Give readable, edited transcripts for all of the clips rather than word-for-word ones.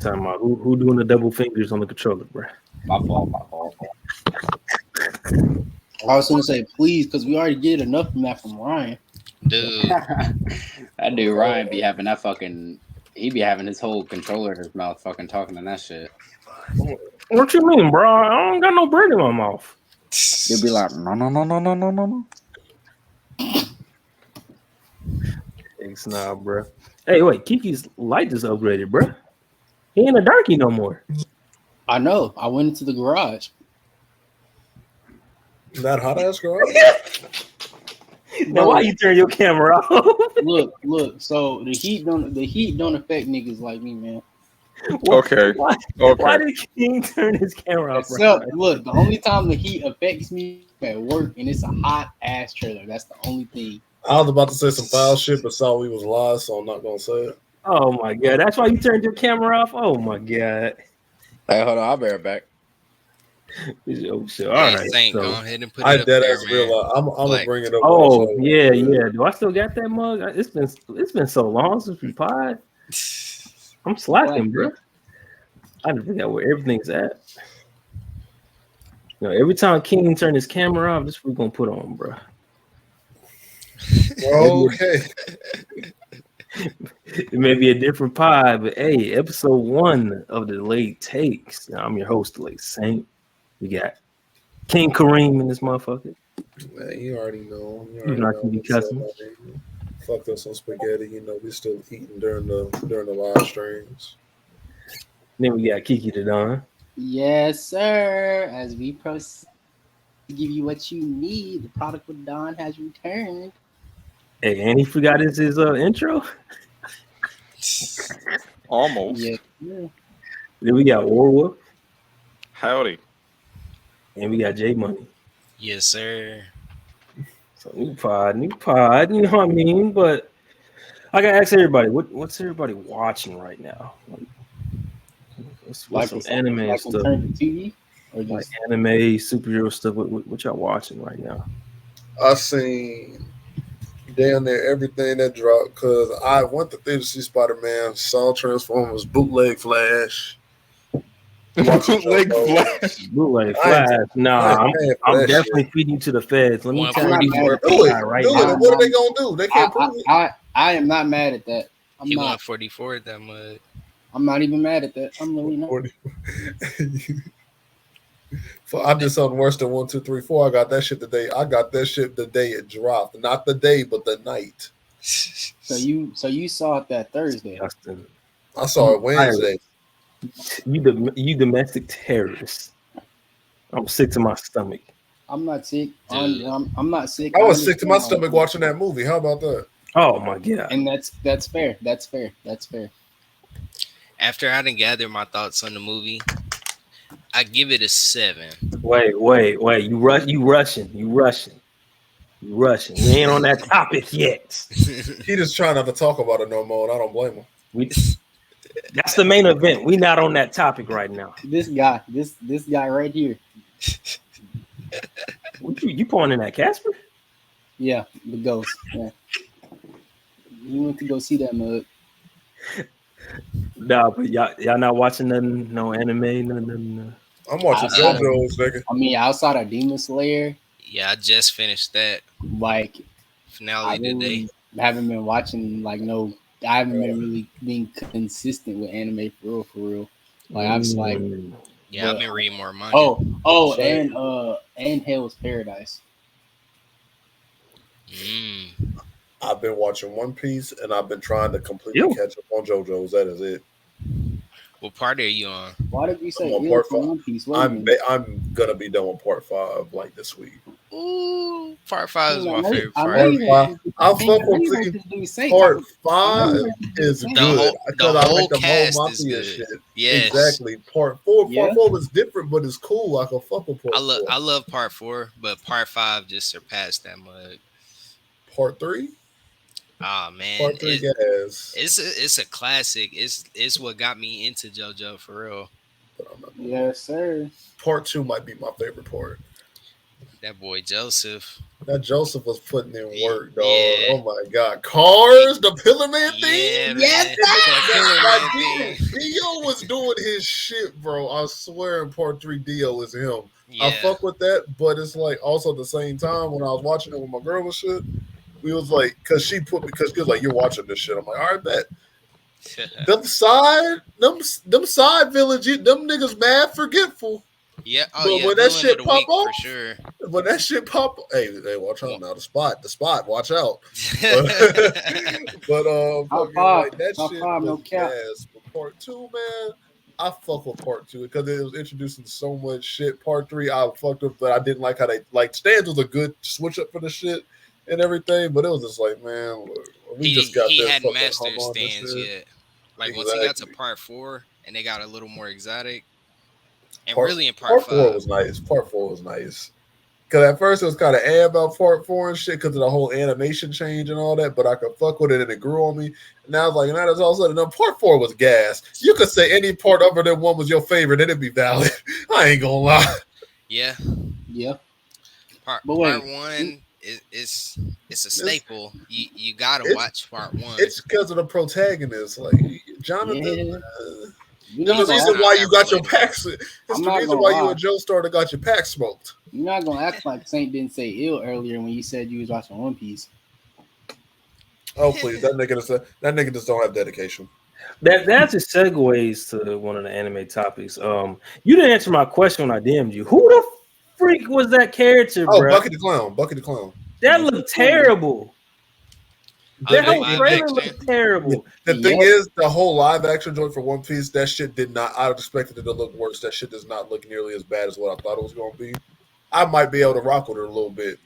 talking about who doing the double fingers on the controller, bro? My fault. I was gonna say please, because we already did enough from that from Ryan. Dude. That dude Ryan be having that fucking. He be having his whole controller in his mouth, fucking talking and that shit. What you mean, bro? I don't got no bread in my mouth. He'll be like, no. Thanks, nah, bro. Hey, wait, Kiki's light just upgraded, bro. He ain't a darkie no more. I know. I went into the garage. That hot ass garage. Now, why you turn your camera off? Look. So the heat don't affect niggas like me, man. Okay. Why did King turn his camera off? Except, look, the only time the heat affects me at work, and it's a hot ass trailer. That's the only thing. I was about to say some foul shit, but saw we was live, so I'm not gonna say it. Oh my god, that's why you turned your camera off. Oh my god. Hey, hold on, I'll be right back. Oh, so, all right. Saint, So, go ahead and put it up there, man. I'm gonna bring it up. Oh yeah. Do I still got that mug? It's been so long since we pod. I'm slacking, bro. I didn't forget where everything's at. You know, every time King turn his camera off, this is what we're gonna put on, bro. Okay. It may be a different pod, but hey, episode 1 of the Delayed Takes. Now, I'm your host, Delayed Saint. We got King Kareem in this motherfucker. Man, you already know. You're not gonna be cussing. Fucked us some spaghetti. You know, we still eating during the live streams. Then we got Kiki the Don. Yes, sir. As we proceed to give you what you need, the product with Don has returned. Hey, and he forgot his intro. Almost. Yeah. Then we got Warwolf. Howdy. And we got J Money. Yes, sir. So new pod, you know what I mean? But I gotta ask everybody, what's everybody watching right now? What's some anime and stuff? TV or just like anime, superhero stuff. What y'all watching right now? I seen damn near everything that dropped because I went to theater to see Spider-Man, saw Transformers, bootleg Flash. Bootleg Flash. Bootleg Flash. Nah, I'm definitely feeding you to the feds. Let me tell you right now. What are they gonna do? They can't prove it. I am not mad at that. He won 44 at that mud. I'm not even mad at that. I'm really not. I did something worse than 1, 2, 3, 4. I got that shit the day it dropped. Not the day, but the night. So you saw it that Thursday. I saw it Wednesday. You domestic terrorist. I'm sick to my stomach. I'm not sick. I'm not sick. I was sick to my stomach watching that movie. How about that? Oh my god. And that's fair. That's fair. After I didn't gather my thoughts on the movie, I give it a 7. Wait. You rushing. We ain't on that topic yet. He just trying not to talk about it no more, and I don't blame him. That's the main event. We not on that topic right now. This guy right here. You pointing at Casper? Yeah, the ghost. Yeah. You went to go see that mug. Nah, but y'all not watching nothing, no anime, nothing. I'm watching JoJo's, nigga. I mean, outside of Demon Slayer. Yeah, I just finished that. Like finale today. I haven't been watching I haven't been really being consistent with anime for real. Like I'm just like, yeah, I've been reading more manga. And Hell's Paradise. I've been watching One Piece, and I've been trying to completely catch up on JoJo's. That is it. What part are you on? Why did you say part 5? One Piece? I'm gonna be done with part 5 this week. Ooh, part 5 is my favorite part. I fuck with part 5 is good. The whole cast is good. Shit. Yes. Exactly. Part 4 was different, but it's cool. I can fuck with part 4. I love part 4, but part 5 just surpassed that mug. Part 3? Oh man, part 3 it's a classic. It's what got me into JoJo for real. Yes, sir. Part 2 might be my favorite part. That boy Joseph. That Joseph was putting in work, dog. Yeah. Oh my god, Cars, the Pillar Man Yeah, thing. man. That Pillar Man thing. Dio was doing his shit, bro. I swear, in part 3, Dio is him. I Yeah. fuck with that, but it's like also at the same time when I was watching it with my girl and shit, we was like, because she was like, you're watching this shit. I'm like, all right, bet. them side villains, them niggas mad forgetful. Yeah. Oh, But yeah. when that Villain shit of the pop week off, for sure. when that shit pop, hey, watch out now. The spot, watch out. But Top fucking, five, like that top shit five, no was cap. gas. But part 2, man, I fuck with part 2 because it was introducing so much shit. Part 3, I fucked up, but I didn't like how they like Stans was a good switch up for the shit and everything. But it was just like, man, we just got he there hadn't fucking mastered hum on this stands shit. yet. Like once he got to Exactly. part 4 and they got a little more exotic, and Part, really in part part 5 4 was nice. Part 4 was nice. Because at first it was kind of about part 4 and shit because of the whole animation change and all that, but I could fuck with it and it grew on me. And now it's like, now that's all of a sudden, no, part 4 was gas. You could say any part other than 1 was your favorite, and it'd be valid. I ain't gonna lie. Yeah. Part But wait, 1 is a staple. You gotta watch part 1. It's because of the protagonist, like Jonathan. Yeah. There's the reason why you got your packs. It's I'm the not reason gonna why you lie. and Joe Starter got your pack smoked. You're not gonna act like Saint didn't say ill earlier when you said you was watching One Piece. Oh please, that nigga just don't have dedication. That's a segues to one of the anime topics. You didn't answer my question when I DM'd you. Who the freak was that character, Oh, bro? Bucky the Clown. That looked terrible. That whole trailer looked terrible. The thing is, the whole live action joint for One Piece, that shit did not. I expected it to look worse. That shit does not look nearly as bad as what I thought it was going to be. I might be able to rock with it a little bit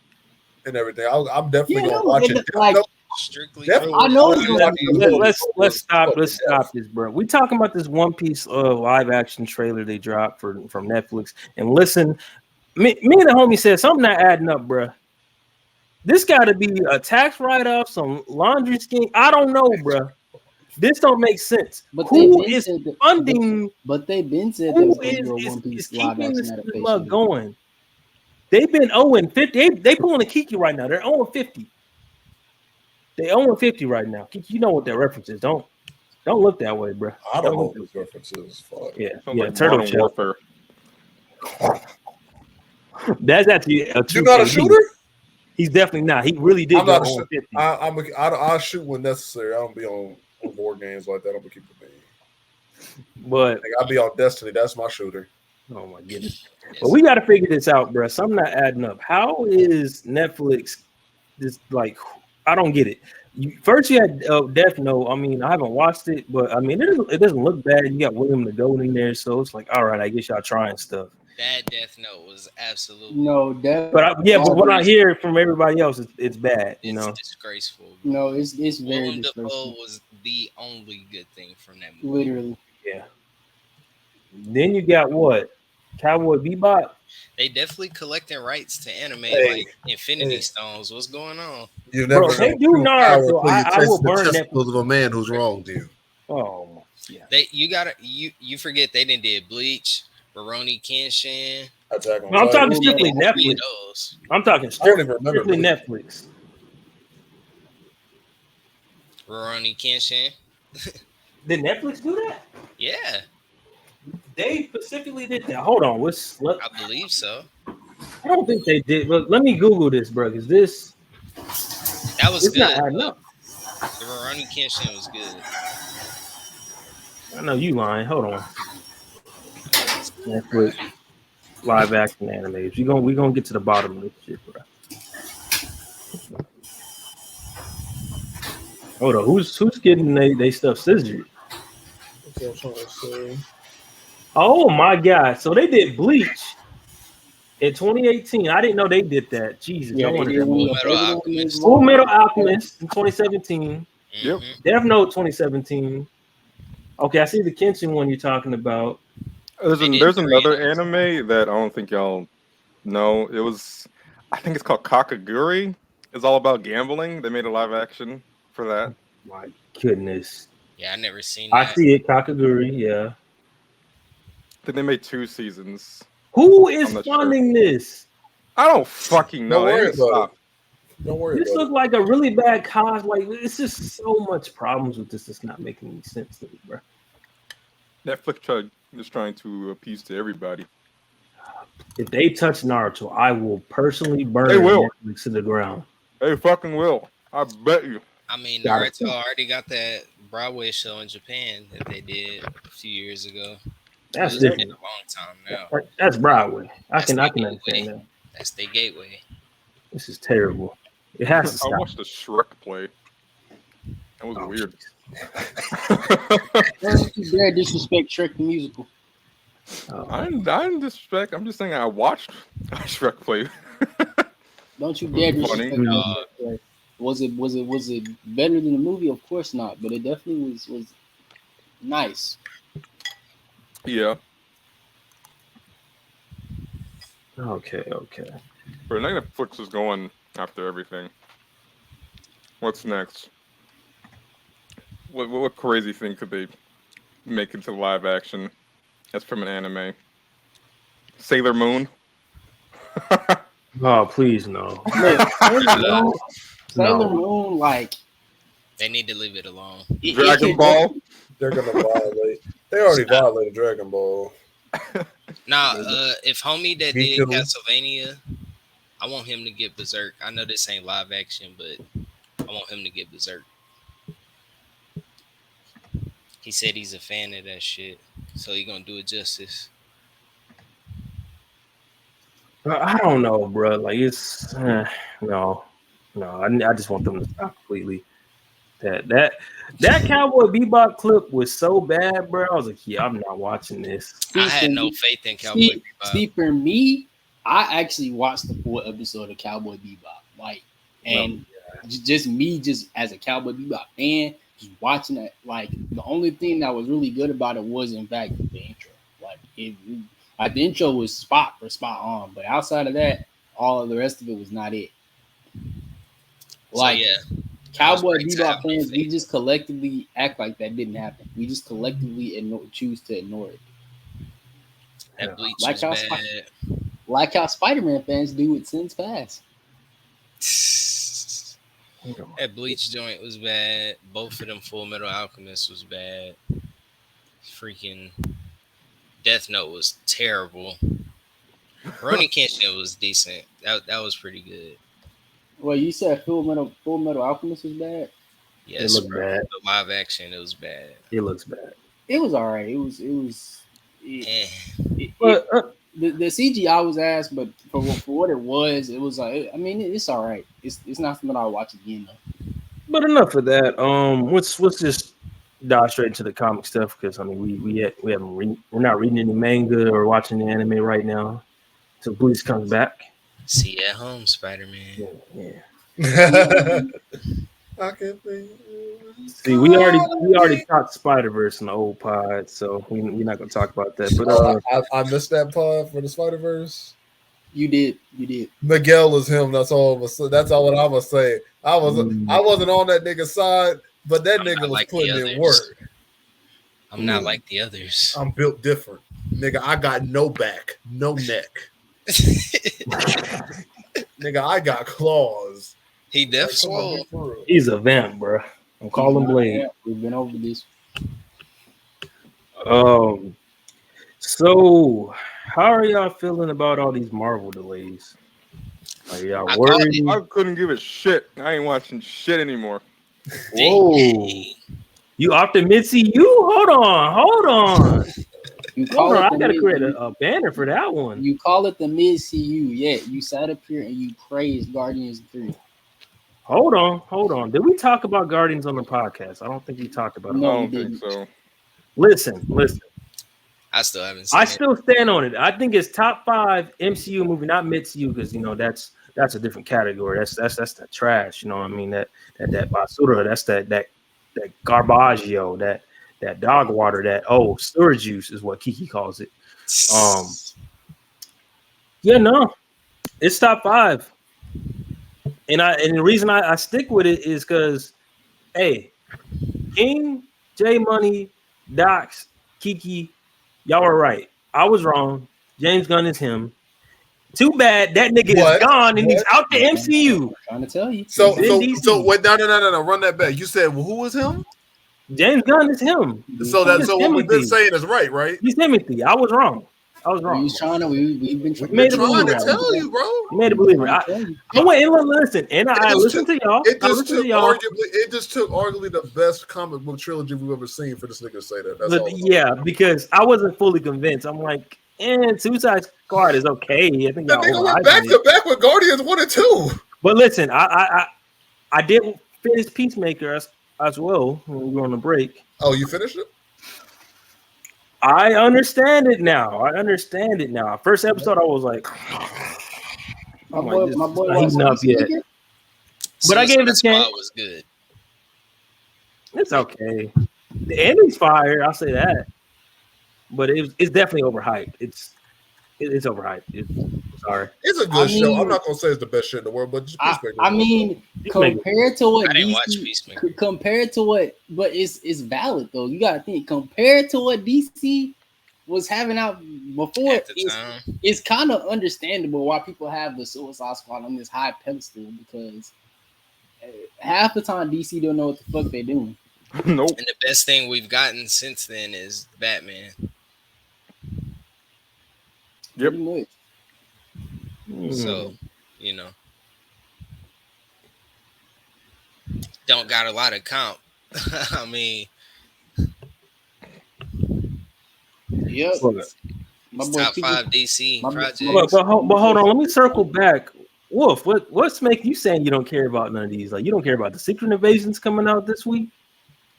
and everything. I'm definitely going to watch it. Like, strictly. I know. Let's stop this, bro. We talking about this One Piece live action trailer they dropped from Netflix. And listen, me and the homie said something not adding up, bro. This got to be a tax write-off, some laundry scheme. I don't know, bro. This don't make sense. But who is funding? But they've been said who is keeping this mug going? They've been 0-50. They pulling a Kiki right now. They're 0-50. They 0-50 right now. Kiki, you know what that reference is. Don't look that way, bro. I don't know what those references. Fuck. Yeah, like Turtle Modern Shell. Warfare. That's actually a You not a shooter? He's definitely not. He really did. I'm go not a 50. I'll shoot when necessary. I don't be on board games like that. I'm gonna keep it being. But I'll be on Destiny. That's my shooter. Oh my goodness! But we got to figure this out, bro. Something not adding up. How is Netflix? This like I don't get it. First you had Death Note. I mean, I haven't watched it, but I mean, it doesn't look bad. You got William the Goat in there, so it's like, all right, I guess y'all trying stuff. That Death Note was absolutely but what I hear from everybody else, it's bad. You know, disgraceful. No, it's very Willem disgraceful. Dafoe was the only good thing from that movie. Literally, yeah. Then you got what? Cowboy Bebop. They definitely collecting rights to anime like Infinity Stones. What's going on? You never Bro, they do Naruto. I will burn the testicles of a man who's wronged you. Oh, yeah. You forget they did Bleach, Rurouni Kenshin. I'm talking strictly Netflix. I'm talking strictly Netflix. Rurouni Kenshin. Did Netflix do that? Yeah. They specifically did that. Hold on. I believe so. I don't think they did. But let me Google this, bro, because that was good. Not the Rurouni Kenshin was good. I know you lying. Hold on. Netflix live action animes. We're gonna get to the bottom of this shit, bro. Hold on. Who's getting they stuff scissored? Oh my god! So they did Bleach in 2018. I didn't know they did that. Jesus, yeah, I wanted that Full Metal Alchemist in 2017. Yep. Death Note 2017. Okay, I see the Kenshin one you're talking about. There's another anime that I don't think y'all know. I think it's called Kakaguri. It's all about gambling. They made a live action for that. My goodness. Yeah, I never seen that. I see it, Kakaguri, yeah. I think they made 2 seasons. Who is funding this? I don't fucking know. Don't worry They about stop. it. Don't worry This about look it. like a really bad cause. Like it's just so much problems with this. It's not making any sense to me, bro. Netflix is trying to appease to everybody. If they touch Naruto, I will personally burn They will. Netflix to the ground. They fucking will. I bet you. I mean, Got it. Naruto already got that Broadway show in Japan that they did a few years ago. That's It's been different. a long time now. That's Broadway. I That's can the understand gateway. that. That's the gateway. This is terrible. It has to I stop. watched the Shrek play. That was Oh, weird. Don't you dare disrespect Shrek the musical. I didn't disrespect. I'm just saying I watched a Shrek play. Don't you dare Funny. disrespect Shrek. Was it better than the movie? Of course not, but it definitely was nice. Yeah. Okay. But Netflix is going after everything. What's next? What crazy thing could they make into live action? That's from an anime. Sailor Moon. Oh, please no. Sailor Moon, like They need to leave it alone. Dragon Ball. They're gonna violate. They already violated Dragon Ball. Now, if homie that Me did too. Castlevania, I want him to get Berserk. I know this ain't live action, but I want him to get Berserk. He said he's a fan of that shit, so he gonna do it justice. I don't know, bro. Like it's no. I just want them to stop completely. That Cowboy Bebop clip was so bad, bro. I was like, yeah, I'm not watching this. I had no faith in Cowboy Bebop. See, for me, I actually watched the full episode of Cowboy Bebop, like, and just me, just as a Cowboy Bebop fan, just watching it. Like, the only thing that was really good about it was, in fact, the intro. Like, the intro was spot on, but outside of that, all of the rest of it was not it. Like, so, yeah. Cowboy Bebop fans, we just collectively act like that didn't happen. We just collectively choose to ignore it. That Bleach Like was how bad. Like how Spider-Man fans do with Sins Pass. That Bleach joint was bad. Both of them Full Metal Alchemist was bad. Freaking Death Note was terrible. Rurouni Kenshin was decent. That was pretty good. Well, you said Full Metal Alchemist was bad? Yes, it looked bad. The live action, it was bad. It looks bad. It was all right. The CGI was ass, but for what it was like. I mean, it's all right. It's not something I'll watch again though. But enough of that. Let's just dive straight into the comic stuff because I mean we're not reading any manga or watching the anime right now. So Bleach comes back. See you at home, Spider-Man. Yeah. I can think. See, we already talked Spider-Verse in the old pod, so we're not gonna talk about that. But I missed that pod for the Spider-Verse. You did. Miguel is him. That's all. That's all what I'm gonna say. I wasn't on that nigga's side, but that nigga was like putting in work. I'm not like the others. I'm built different, nigga. I got no back, no neck. Nigga, I got claws. He def swole. He's a vamp, bro. I'm calling Blade. We've been over this. So how are y'all feeling about all these Marvel delays? Are y'all worried? I couldn't give a shit. I ain't watching shit anymore. Whoa. You optimistic? Hold on. I gotta create a banner for that one. You call it the mid-CU, yeah. You sat up here and you praised Guardians 3. Hold on. Did we talk about Guardians on the podcast? I don't think we talked about it. No, I don't think so. Listen. I still haven't seen I still stand on it. I think it's top 5 MCU movie, not mid-CU, because that's a different category. That's the trash. You know what I mean? That basura. That's that garbaggio. That dog water. That sewer juice is what Kiki calls it. It's top 5. And the reason I stick with it is because, hey, King, J Money, Docs, Kiki, y'all are right. I was wrong. James Gunn is him. Too bad that nigga What? is gone and he's out the MCU. I'm trying to tell you. So Vin wait, no, run that back. You said, well, who was him? James Gunn is him. So what we've been saying is right? He's Timothy. I was wrong. We've been trying to tell you, bro. You made a believer. I went and listen, and I listened to y'all. It just took arguably the best comic book trilogy we've ever seen for this nigga to say that. That's all. Yeah, because I wasn't fully convinced. I'm like, Suicide Squad is okay. I think that nigga went back to back with Guardians 1 and 2. But listen, I did finish Peacemaker as well when we were on the break. Oh, you finished it? I understand it now. First episode, I was like, my boy he's not up yet. But I gave it a chance. Was good. It's okay. The ending's fire. I'll say that. But it's definitely overhyped. It's overhyped. Sorry. It's a good show. I'm not gonna say it's the best shit in the world, but just compared to what DC, compared to what, but it's valid though. You gotta think compared to what DC was having out before, it's kind of understandable why people have the Suicide Squad on this high pedestal, because half the time DC don't know what the fuck they're doing. Nope. And the best thing we've gotten since then is Batman. Yep. So, don't got a lot of comp. I mean, yep. Top 5 DC projects. But hold on, let me circle back. Wolf, what's making you saying you don't care about none of these? Like, you don't care about the Secret Invasions coming out this week?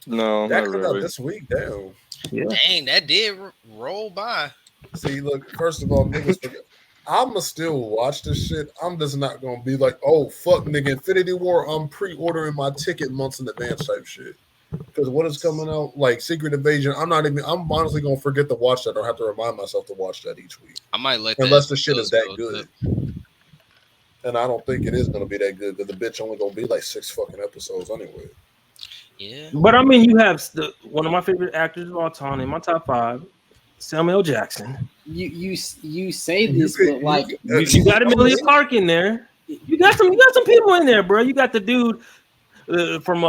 No, that not comes really. out this week. Damn. Yeah. Dang, that did roll by. See, look. First of all, niggas forget. I'ma still watch this shit. I'm just not gonna be like, oh fuck, nigga, Infinity War. I'm pre-ordering my ticket months in advance type shit. Because what is coming out, like Secret Invasion, I'm honestly gonna forget to watch that or have to remind myself to watch that each week. I might let unless the shit is that good. And I don't think it is gonna be that good because the bitch only gonna be like 6 fucking episodes anyway. Yeah. But I mean, you have one of my favorite actors of all time in my top 5, Samuel L. Jackson. You say this, but like you got Emilia Clarke in there. You got some people in there, bro. You got the dude from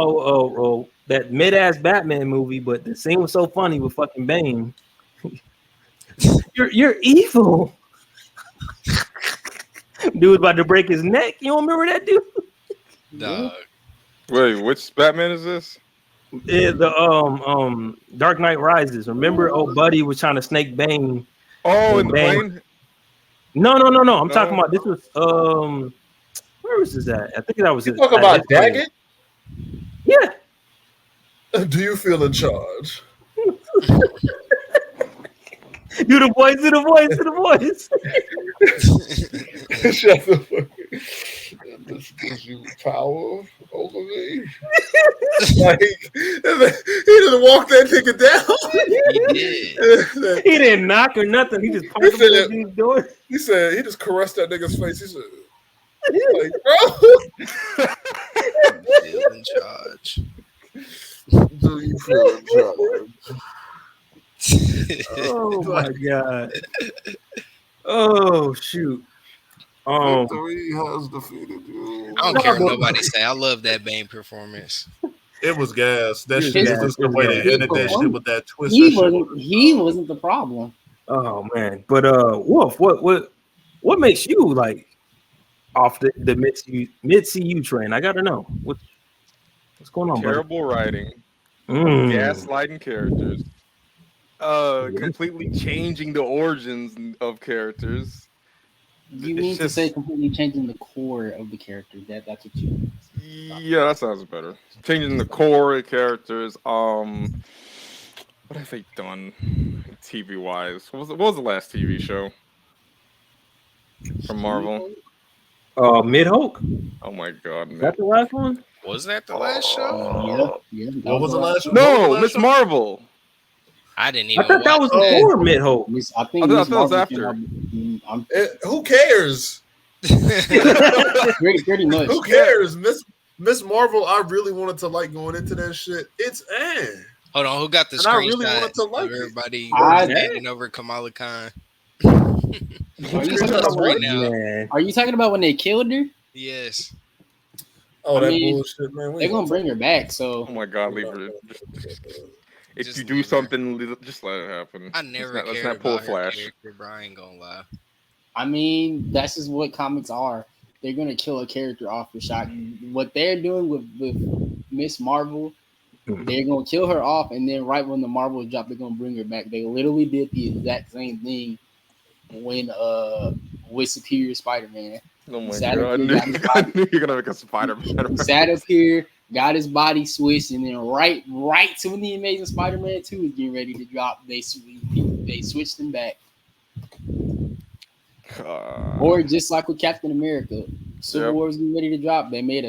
that mid-ass Batman movie, but the scene was so funny with fucking Bane. You're evil. Dude about to break his neck. You don't remember that dude? Dog. Wait, which Batman is this? The Dark Knight Rises. Remember, old buddy was trying to snake Bane. Oh, in the plane? No. I'm talking about this was where was this at? I think that was. You talking about Daggett? Yeah. Do you feel in charge? Do the voice. Shut the fuck up. This gives you power over me. Like, he didn't walk that nigga He down. He didn't knock or nothing. He just parked his door. He said he just caressed that nigga's face. He said, like, bro. Feel in charge. Do you feel in charge? Oh my god. Oh shoot. Victory has defeated you. I don't care what nobody say. I love that Bane performance. It was gas. That shit is just the way they ended that shit with that twist. He wasn't the problem. Oh man. But Wolf, what makes you like off the mid-CU train? I gotta know. What's going on, Terrible writing. Gaslighting characters. Completely changing the origins of characters. You mean to say completely changing the core of the character? That's what you mean. Yeah, that sounds better. Changing the core of characters. What have they done TV wise? What was the last TV show from Marvel? Mid-Hulk. Oh my god, man. Is that the last one? Was that the last show? Yeah. What was the last show? No, Miss Marvel. I didn't even. I thought that was before Mid-Hulk. I thought it was after. Who cares? Pretty much. Who cares? Miss Marvel, I really wanted to like going into that shit. It's Hold on, who got the and I really screenshot wanted to like of everybody I standing over Kamala Khan? Are you Screenshot talking of about what? right now. Man, Are you talking about when they killed her? Yes. Oh, I that mean, bullshit, man. We They're ain't gonna bring her back. Oh So my god, we're leave not her. gonna do that. If Just you do leave her. something, just let it happen. I never Let's cared not pull a about her flash. character, bro. I ain't gonna lie. I mean, that's just what comics are. They're gonna kill a character off the shot. What they're doing with Miss Marvel, they're gonna kill her off, and then right when the Marvel drop, they're gonna bring her back. They literally did the exact same thing when with Superior Spider-Man. Oh He my sat up god, here, got his I body. knew you're gonna make a Spider-Man. He sat up here, got his body switched, and then right to when the Amazing Spider-Man 2 is getting ready to drop, they switched him back. Or just like with Captain America, Civil War is getting ready to drop. They made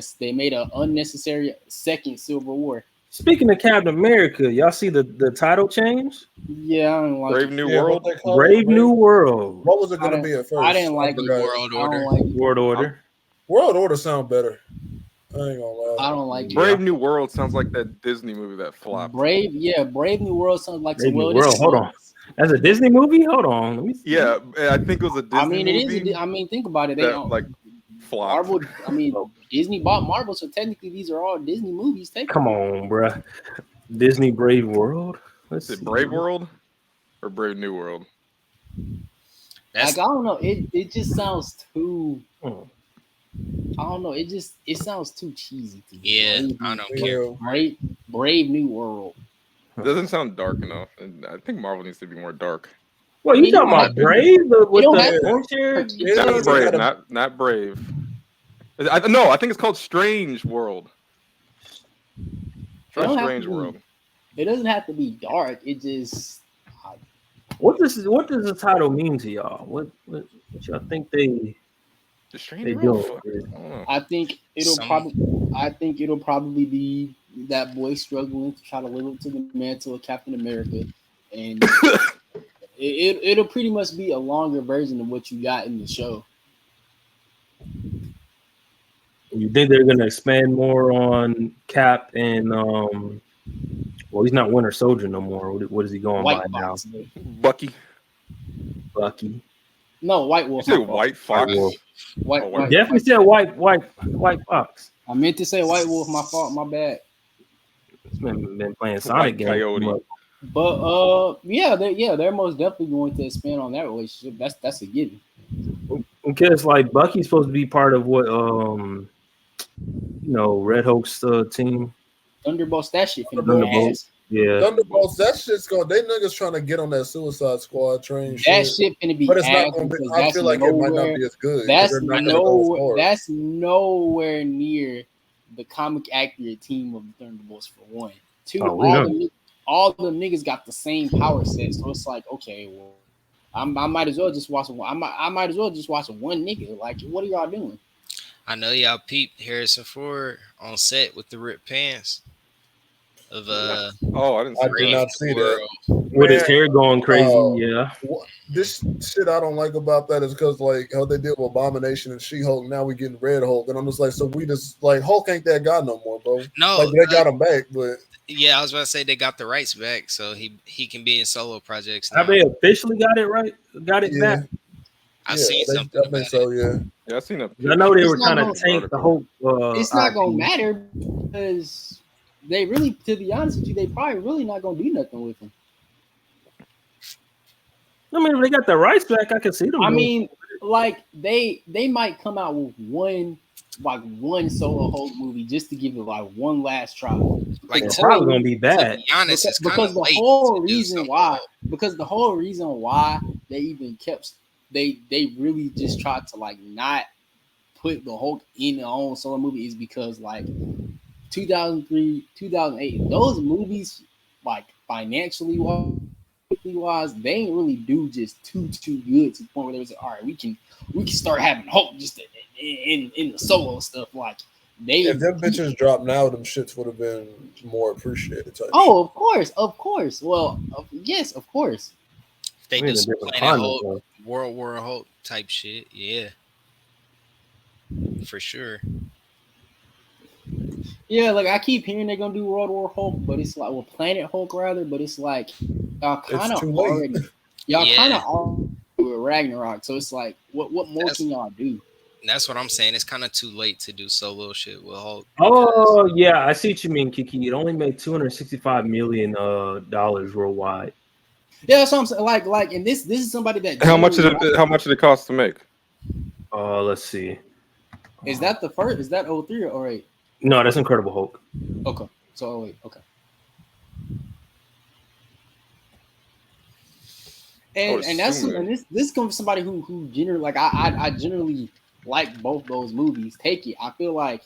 a unnecessary second Civil War. speaking of Captain America, y'all see the title change? Yeah, I don't like Brave it. New Yeah, World. what they call Brave it? New World. What was it I gonna didn't- be at first? I didn't like it. New forgot. World I don't Order. like it. World Order. World Order sound better. I ain't gonna lie. I don't like it. Brave New World sounds like that Disney movie that flopped. Brave New World sounds like Brave some New well. World. Hold on. That's a Disney movie? Hold on. Let me see. Yeah, I think it was a Disney I mean, it is. movie I mean, think about it. They that don't like flopped. Marvel. I mean, Disney bought Marvel, so technically these are all Disney movies. Come on, bruh. Disney Brave World. Let's Is it see. Brave World or Brave New World? That's Like I don't know. It just sounds too. Hmm. I don't know. It sounds too cheesy to me. yeah. I don't care. Brave New World. It doesn't sound dark enough, and I think Marvel needs to be more dark. What I you mean, talking you about? don't Brave with don't the have orange hair? to- Yeah, Not it's Brave, gotta- not Brave. No, I think it's called Strange World. It Try don't have Strange to be. World. It doesn't have to be dark. It just. What does the title mean to y'all? What y'all think they Strange they World. doing? Fuck, I don't know. I think it'll probably be that boy struggling to try to live up to the mantle of Captain America, and it'll pretty much be a longer version of what you got in the show. You think they're gonna expand more on Cap and well, he's not Winter Soldier no more. What is he going by White now? Fox. Bucky. Bucky. No, White You Wolf. say my fault. White Fox? White Wolf. White, Oh, You White definitely said white Fox. I meant to say White Wolf. My fault. My bad. He's been playing Sonic White games. too Coyote. much. But they're most definitely going to expand on that relationship. That's a given. Because like Bucky's supposed to be part of what Red Hulk's team. Thunderbolts. That shit finna be Thunderbolts. ass. Yeah. Thunderbolts, that shit's going. They niggas trying to get on that Suicide Squad train. That shit. shit finna be But it's ass not going to be. because I that's feel like it might not nowhere. be as good. 'cause That's they're not gonna go as far. that's nowhere near the comic accurate team of the Thunderbolts for one. Two, Oh, we know. all the niggas got the same power set, so it's like, okay, well, I might as well just watch one. I might as well just watch one nigga. Like, what are y'all doing? I know y'all peeped Harrison Ford on set with the ripped pants of Oh, I didn't see I did Brave not New see that. World. With his Man, hair going crazy. Yeah. This shit I don't like about that is because like how they did with Abomination and She-Hulk. Now we getting Red Hulk, and I'm just like, so we just like Hulk ain't that guy no more, bro. No, like they got him back, but yeah, I was about to say they got the rights back, so he can be in solo projects now. Have they officially got it right? Got it yeah, back? I've yeah, seen something I think about so. it. Yeah, Yeah, I seen a. I know they It's were not trying to gonna- tank the whole. It's not gonna IP. matter because they really, to be honest with you, they probably really not gonna do nothing with him. I mean, if they got the rights back, I can see them. I doing mean, like they might come out with one solo Hulk movie just to give it like one last try. Like it's to probably gonna be be bad. honest, it's kind Because of the late whole to do reason something. why they even kept they really just tried to like not put the Hulk in their own solo movie is because like 2003, 2008, those movies like financially wise, they ain't really do just too good to the point where they was like, all right, we can start having Hulk just in the solo stuff. Like they if them bitches dropped now, them shits would have been more appreciated. Type Oh, of course. Well, yes, of course. If they I mean, do a some different Planet climate, Hulk, though. World War Hulk type shit, yeah, for sure. Yeah, like I keep hearing they're gonna do World War Hulk, but it's like Planet Hulk rather, but it's like y'all It's kind of too late. already y'all Yeah. kind of already do it Ragnarok. So it's like, what more can y'all do? That's what I'm saying. It's kind of too late to do solo shit with Hulk. Oh yeah, I see what you mean, Kiki. It only made $265 million worldwide. Yeah, that's what I'm saying. Like, and this is somebody that How much generally did it cost to make? Let's see. is that the first? Is that 03 or 08? No, that's Incredible Hulk. Okay, so 08. Okay. And that's and this comes from somebody who generally like I generally like both those movies. Take it. I feel like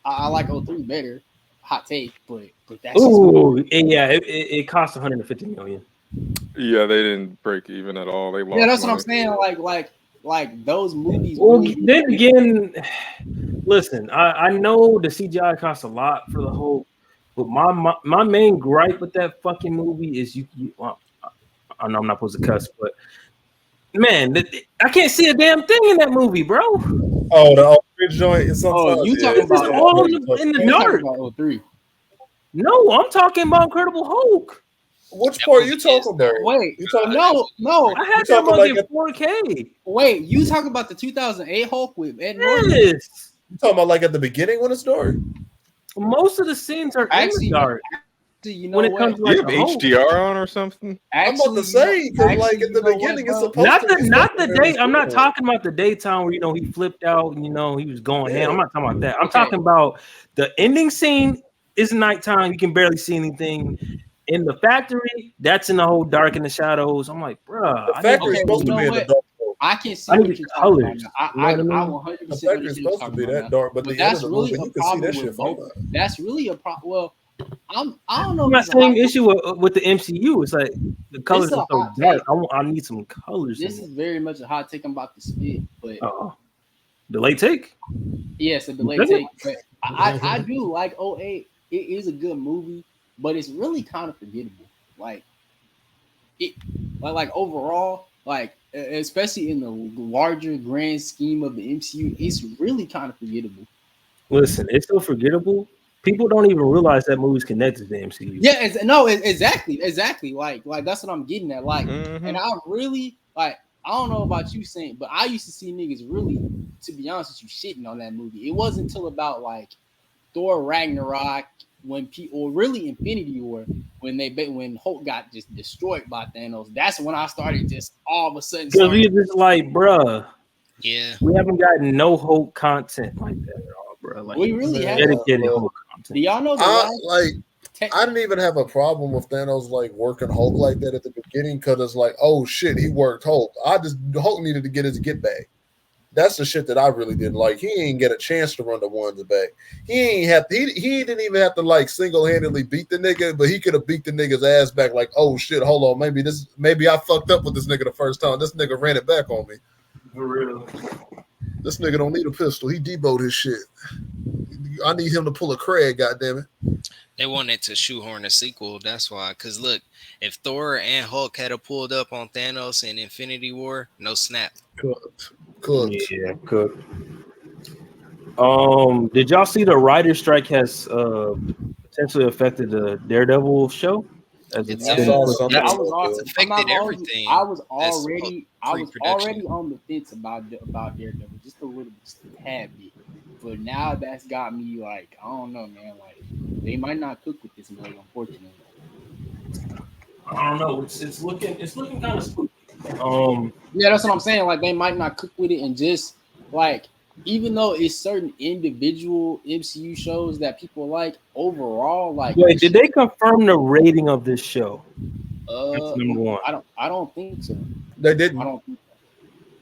I like 03 better. Hot take, but that's it cost 150 million. Yeah, they didn't break even at all. They lost. Yeah, that's money. what I'm saying. Like those movies. Well, really, then again, listen, I know the CGI costs a lot for the Hulk, but my main gripe with that fucking movie is well, I know I'm not supposed to cuss, but man, I can't see a damn thing in that movie, bro. Oh, the orange joint. Sometimes you talking about all in the dark? About 03. No, I'm talking about Incredible Hulk. Which part you talking about? Wait, you talking? No. I had that mug in 4K. Wait, you talking about the 2008 Hulk with Ed Norton? Yes. You talking about like at the beginning when it's dark? Most of the scenes are in the dark. You know when it comes to like, you have HDR on or something? I'm about to say because like at the beginning it's supposed to be not the day. I'm not talking about the daytime where he flipped out and he was going ham. I'm not talking about that. I'm talking about the ending scene. Is nighttime. You can barely see anything. In the factory, that's in the whole dark in the shadows. I'm like, bruh. The factory's supposed to be in the dark. I can see what you're talking about. I 100% the factory's supposed to be that dark, but the that's end of the really movie, a you can see problem that shit with from both. That's really a problem. Well, I don't know. I'm not saying issue with the MCU. It's like the colors are so dark. I need some colors. This is very much a hot take I'm about to spit, but delayed take. Yes, a delayed take. But I do like 08. It is a good movie, but it's really kind of forgettable. Like overall, like especially in the larger grand scheme of the MCU, it's really kind of forgettable. Listen, it's so forgettable. People don't even realize that movie's connected to the MCU. Yeah, exactly. Like that's what I'm getting at. Like, and I really like. I don't know about you saying, but I used to see niggas really, to be honest with you, shitting on that movie. It wasn't until about like Thor Ragnarok when people really Infinity War when Hulk got just destroyed by Thanos. That's when I started just all of a sudden. Because we just like, bruh. Yeah, we haven't gotten no Hulk content like that at all, bro. Like we really have dedicated Hulk content. Do y'all know I didn't even have a problem with Thanos like working Hulk like that at the beginning because it's like, oh shit, he worked Hulk. Hulk needed to get his get back. That's the shit that I really didn't like. He ain't get a chance to run the ones back. He didn't even have to like single-handedly beat the nigga, but he could have beat the nigga's ass back. Like, oh shit, hold on, maybe I fucked up with this nigga the first time. This nigga ran it back on me. For real. This nigga don't need a pistol. He deboed his shit. I need him to pull a Craig, goddammit. They wanted to shoehorn a sequel. That's why. Because look, if Thor and Hulk had pulled up on Thanos in Infinity War, no snap. Cooked. Yeah, cooked. Did y'all see the writer's strike has potentially affected the Daredevil show? It's affected everything. I was already on the fence about Daredevil, just a little, just a tad bit. But now that's got me like, I don't know, man. Like they might not cook with this movie, unfortunately. I don't know. It's looking kind of spooky. Yeah, that's what I'm saying. Like they might not cook with it, and just like even though it's certain individual MCU shows that people like, overall, like wait, did they confirm the rating of this show? That's number one. I don't think so. They didn't. I don't think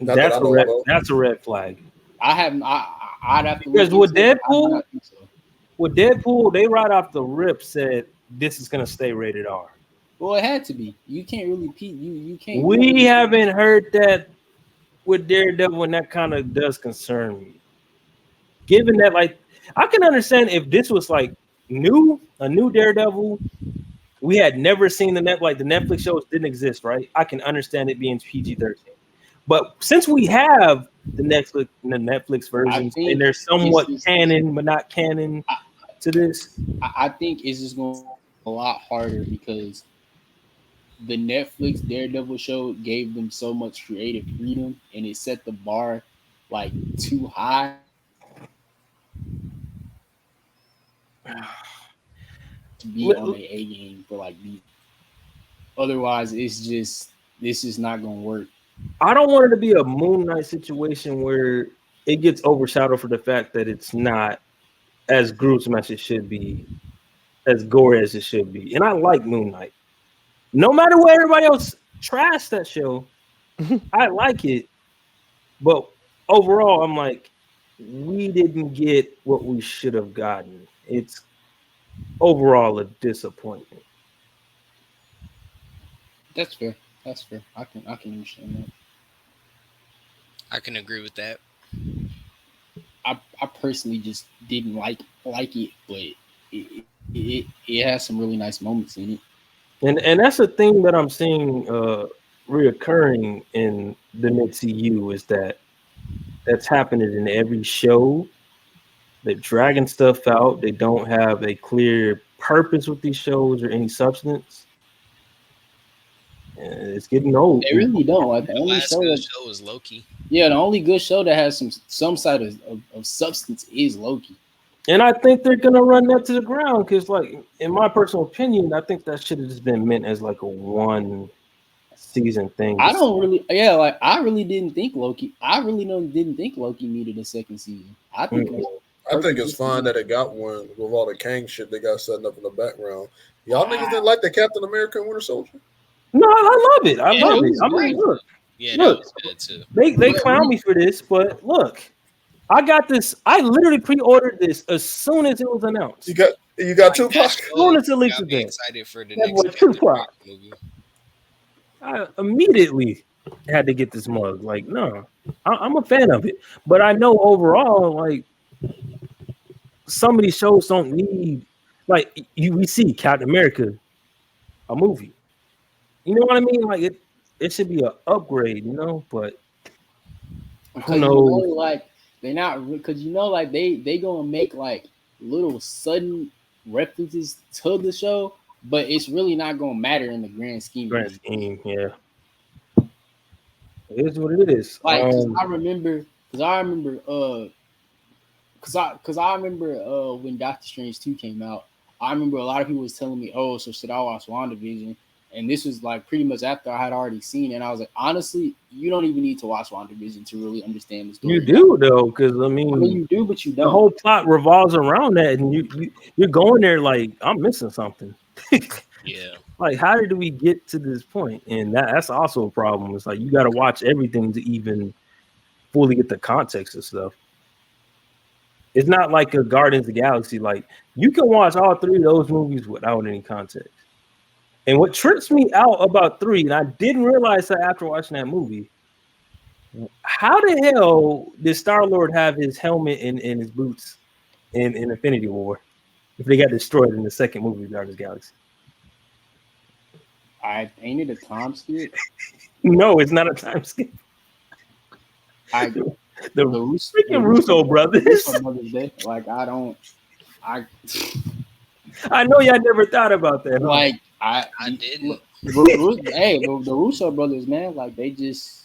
so. That's a red flag. I'd have to because with Deadpool, they right off the rip said this is gonna stay rated R. Well, it had to be. You can't really you can't. We haven't heard that with Daredevil, and that kind of does concern me. Given that, like, I can understand if this was like a new Daredevil, we had never seen the Netflix shows didn't exist, right? I can understand it being PG-13. But since we have the Netflix versions and they're somewhat canon but not canon to this, I think it's just going a lot harder because the Netflix Daredevil show gave them so much creative freedom, and it set the bar like too high to be on the A game for like these. Otherwise, this is not gonna work. I don't want it to be a Moon Knight situation where it gets overshadowed for the fact that it's not as gruesome as it should be, as gory as it should be. And I like Moon Knight. No matter what everybody else trashed that show, I like it. But overall, I'm like, we didn't get what we should have gotten. It's overall a disappointment. That's fair. That's fair. I can understand that. I can agree with that. I personally just didn't like it, but it has some really nice moments in it. And that's a thing that I'm seeing reoccurring in the MCU is that's happening in every show. They're dragging stuff out. They don't have a clear purpose with these shows or any substance. And it's getting old. They really don't. Like the The only last show good that, show was Loki. yeah, the only good show that has some side of substance is Loki. And I think they're gonna run that to the ground because, like, in my personal opinion, I think that should have just been meant as like a one season thing. I don't really, yeah, like I really didn't think Loki. I really didn't think Loki needed a second season. I think. I think it's fine that it got one with all the Kang shit they got setting up in the background. Y'all niggas didn't like the Captain America and Winter Soldier? No, I love it. I Yeah, love it it. was I mean, great. look, Yeah, Look. that was good too. they clown me for this, but look, I got this. I literally pre-ordered this as soon as it was announced. You got Tupac? That show Soon as it leaks got me again. excited for the That next boy Captain Tupac. America movie. I immediately had to get this mug. Like, no, I'm a fan of it, but I know overall, like, some of these shows don't need, like, we see Captain America, a movie. You know what I mean? Like, it should be an upgrade, you know. But Because who knows? like they're not, because like they gonna make like little sudden references to the show, but it's really not gonna matter in the grand scheme. of Grand things. scheme, yeah. It is what it is. Like, I remember when Doctor Strange 2 came out. I remember a lot of people was telling me, "Oh, so should I watch WandaVision?" And this was like pretty much after I had already seen it. And I was like, honestly, you don't even need to watch WandaVision to really understand the story. You do though, because I mean, you do, but you don't. the whole plot revolves around that, and you're going there like, I'm missing something. Yeah. Like, how did we get to this point? And that's also a problem. It's like you got to watch everything to even fully get the context of stuff. It's not like a Guardians of the Galaxy. Like, you can watch all three of those movies without any context. And what trips me out about 3, and I didn't realize that after watching that movie, how the hell did Star-Lord have his helmet and his boots in Infinity War if they got destroyed in the second movie of Guardians of the Galaxy? I painted a time skip. No, it's not a time skip. The freaking Russo brothers. Like, I know y'all never thought about that. Like, I didn't. Hey, the Russo brothers, man, like they just.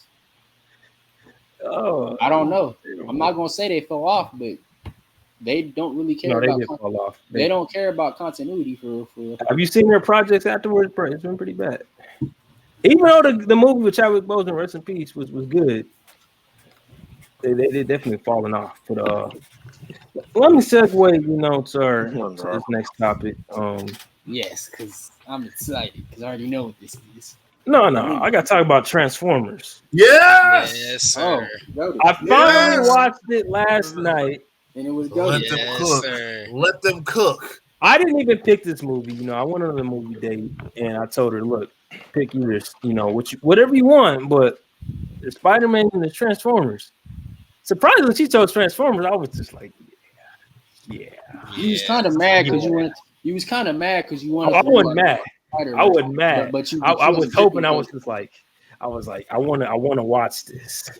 Oh, I don't know. I'm not gonna say they fell off, but they don't really care. No, they about did fall off. They don't care about continuity for. Have you seen their projects afterwards, bro? It's been pretty bad. Even though the movie with Chadwick Boseman, rest in peace, was good. They definitely falling off. But let me segue, to this next topic. Yes, because I'm excited because I already know what this is. No, I got to talk about Transformers. Yes, sir. I finally watched it last night, and it was Let good. them cook. Sir. Let them cook. I didn't even pick this movie. I went on a movie date, and I told her, "Look, pick either, whatever you want, but the Spider-Man and the Transformers." Surprisingly, she chose Transformers. I was just like, yeah. You was kind of mad because you wanted. You was kind of mad because you wanted. I wasn't mad. Spider-Man. I wasn't mad. But I was hoping. I was like, I want to watch this.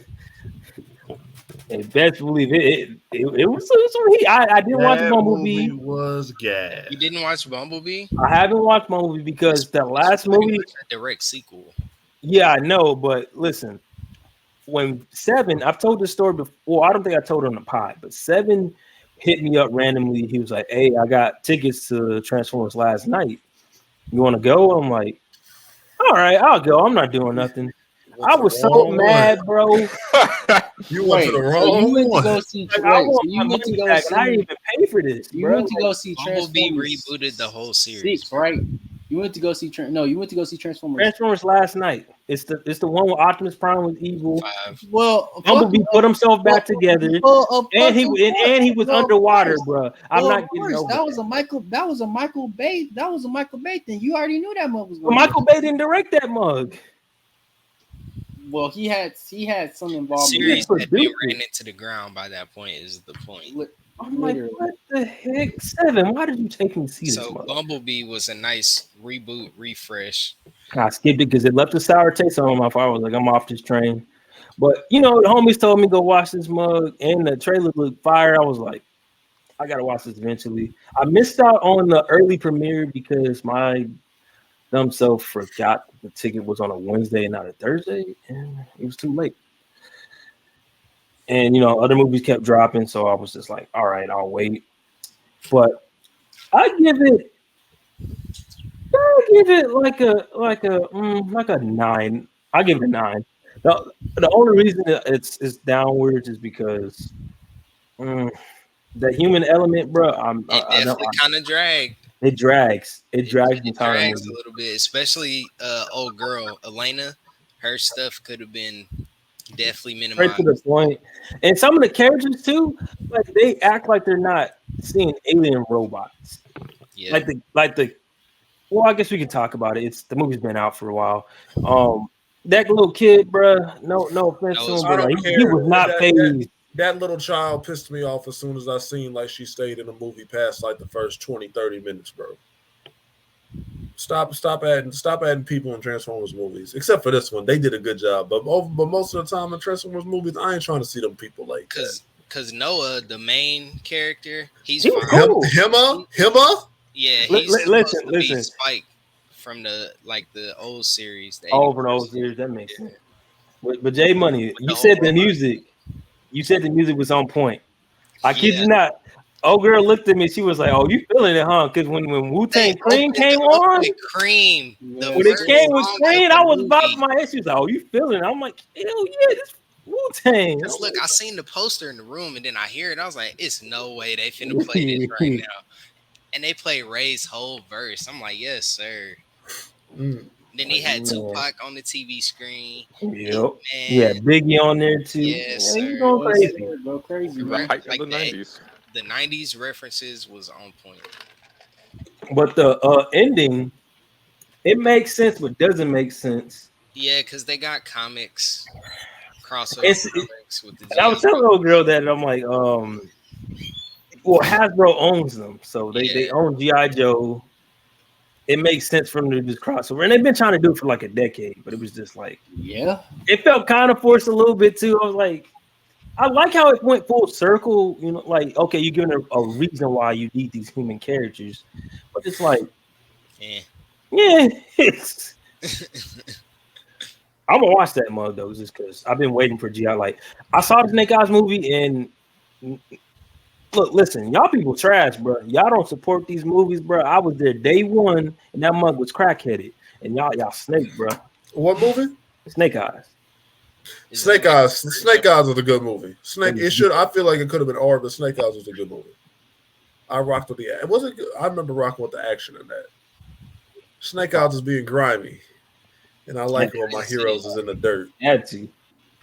And best believe it was heat. I didn't watch That Bumblebee. movie was gas. You didn't watch Bumblebee? I haven't watched Bumblebee because the last movie. A direct sequel. Yeah, I know, but listen, when Seven, I've told this story before. Well, I don't think I told it on the pod, but Seven hit me up randomly. He was like, "Hey, I got tickets to Transformers last night. You want to go?" I'm like, "All right, I'll go. I'm not doing nothing." I was so mad, bro. You went to the wrong so you went one. to go see. Like, Wait, I so want you my went to money go back, see. and I didn't even pay for this, You bro. went to go see Bumblebee Transformers. rebooted the whole series. 6, right? You went to go see. You went to go see Transformers. Transformers last night. It's the one where Optimus Prime was evil. 5. Well, Bumblebee put himself back together, and he was underwater, bro. I'm not getting over that. Was a Michael. That was a Michael Bay. That was a Michael Bay thing. You already knew that mug was going. Michael Bay didn't direct that mug. Well, he had some involvement. Series had been ran into the ground by that point. Is the point? I'm like, what the heck, Seven? Why did you take me to see this? So Bumblebee was a nice reboot, refresh. I skipped it because it left a sour taste on my mouth. I was like, I'm off this train. But the homies told me go watch this mug, and the trailer looked fire. I was like, I gotta watch this eventually. I missed out on the early premiere because my dumb self forgot the ticket was on a Wednesday and not a Thursday, and it was too late. And other movies kept dropping, so I was just like, all right, I'll wait. But I give it like a 9. I give it a 9. The only reason it's downwards is because the human element, bro. It definitely kind of dragged. It drags. It drags a little bit, especially old girl Elena. Her stuff could have been definitely minimized. Right to the point. And some of the characters too, like they act like they're not seeing alien robots. Yeah. Like the. Well, I guess we can talk about it. The movie's been out for a while. That little kid, bro. No offense to him, but he was not paid. That little child pissed me off as soon as I seen like she stayed in the movie past like the first 20-30 minutes, bro. Stop adding people in Transformers movies. Except for this one, they did a good job. But most of the time in Transformers movies, I ain't trying to see them people like that. Because Noah, the main character, he's cool. Himma? Yeah, he's listen. Spike from the old series. From the old series, that makes sense. But J Money, you said the music. You said the music was on point. I kid you not. Old girl looked at me. She was like, "Oh, you feeling it, huh?" Because when Wu-Tang Cream came on, when it came with Cream, I was about my head. She was like, "Oh, you feeling it?" I'm like, "Hell yeah, this Wu-Tang." Look, I seen the poster in the room, and then I hear it. I was like, "It's no way they finna play this right now." And they play Ray's whole verse. I'm like, "Yes, sir." Then he had Tupac on the TV screen. Yep. Yeah, Biggie on there too. Yes, you going crazy. Go crazy, right? Like the 90s. The 90s references was on point. But the ending, it makes sense, but doesn't make sense. Yeah, because they got comics, crossover comics with the. I was telling old girl that, and I'm like, well, Hasbro owns them, so they own G.I. Joe. It makes sense for them to do this crossover, and they've been trying to do it for like a decade, but it was just like, it felt kind of forced a little bit too. I was like, I like how it went full circle, like, okay, you're giving a reason why you need these human characters, but it's like, it's. I'm gonna watch that mug though, just because I've been waiting for G.I. Like, I saw the Snake Eyes movie, and look, listen, y'all people trash, bro. Y'all don't support these movies, bro. I was there day one, and that mug was crackheaded, and y'all snake, bro. What movie? Snake Eyes. Snake Eyes was a good movie. I feel like it could have been R, but Snake Eyes was a good movie. I rocked with it wasn't good. I remember rocking with the action in that. Snake Eyes is being grimy, and I like when my heroes is in the dirt. Had to.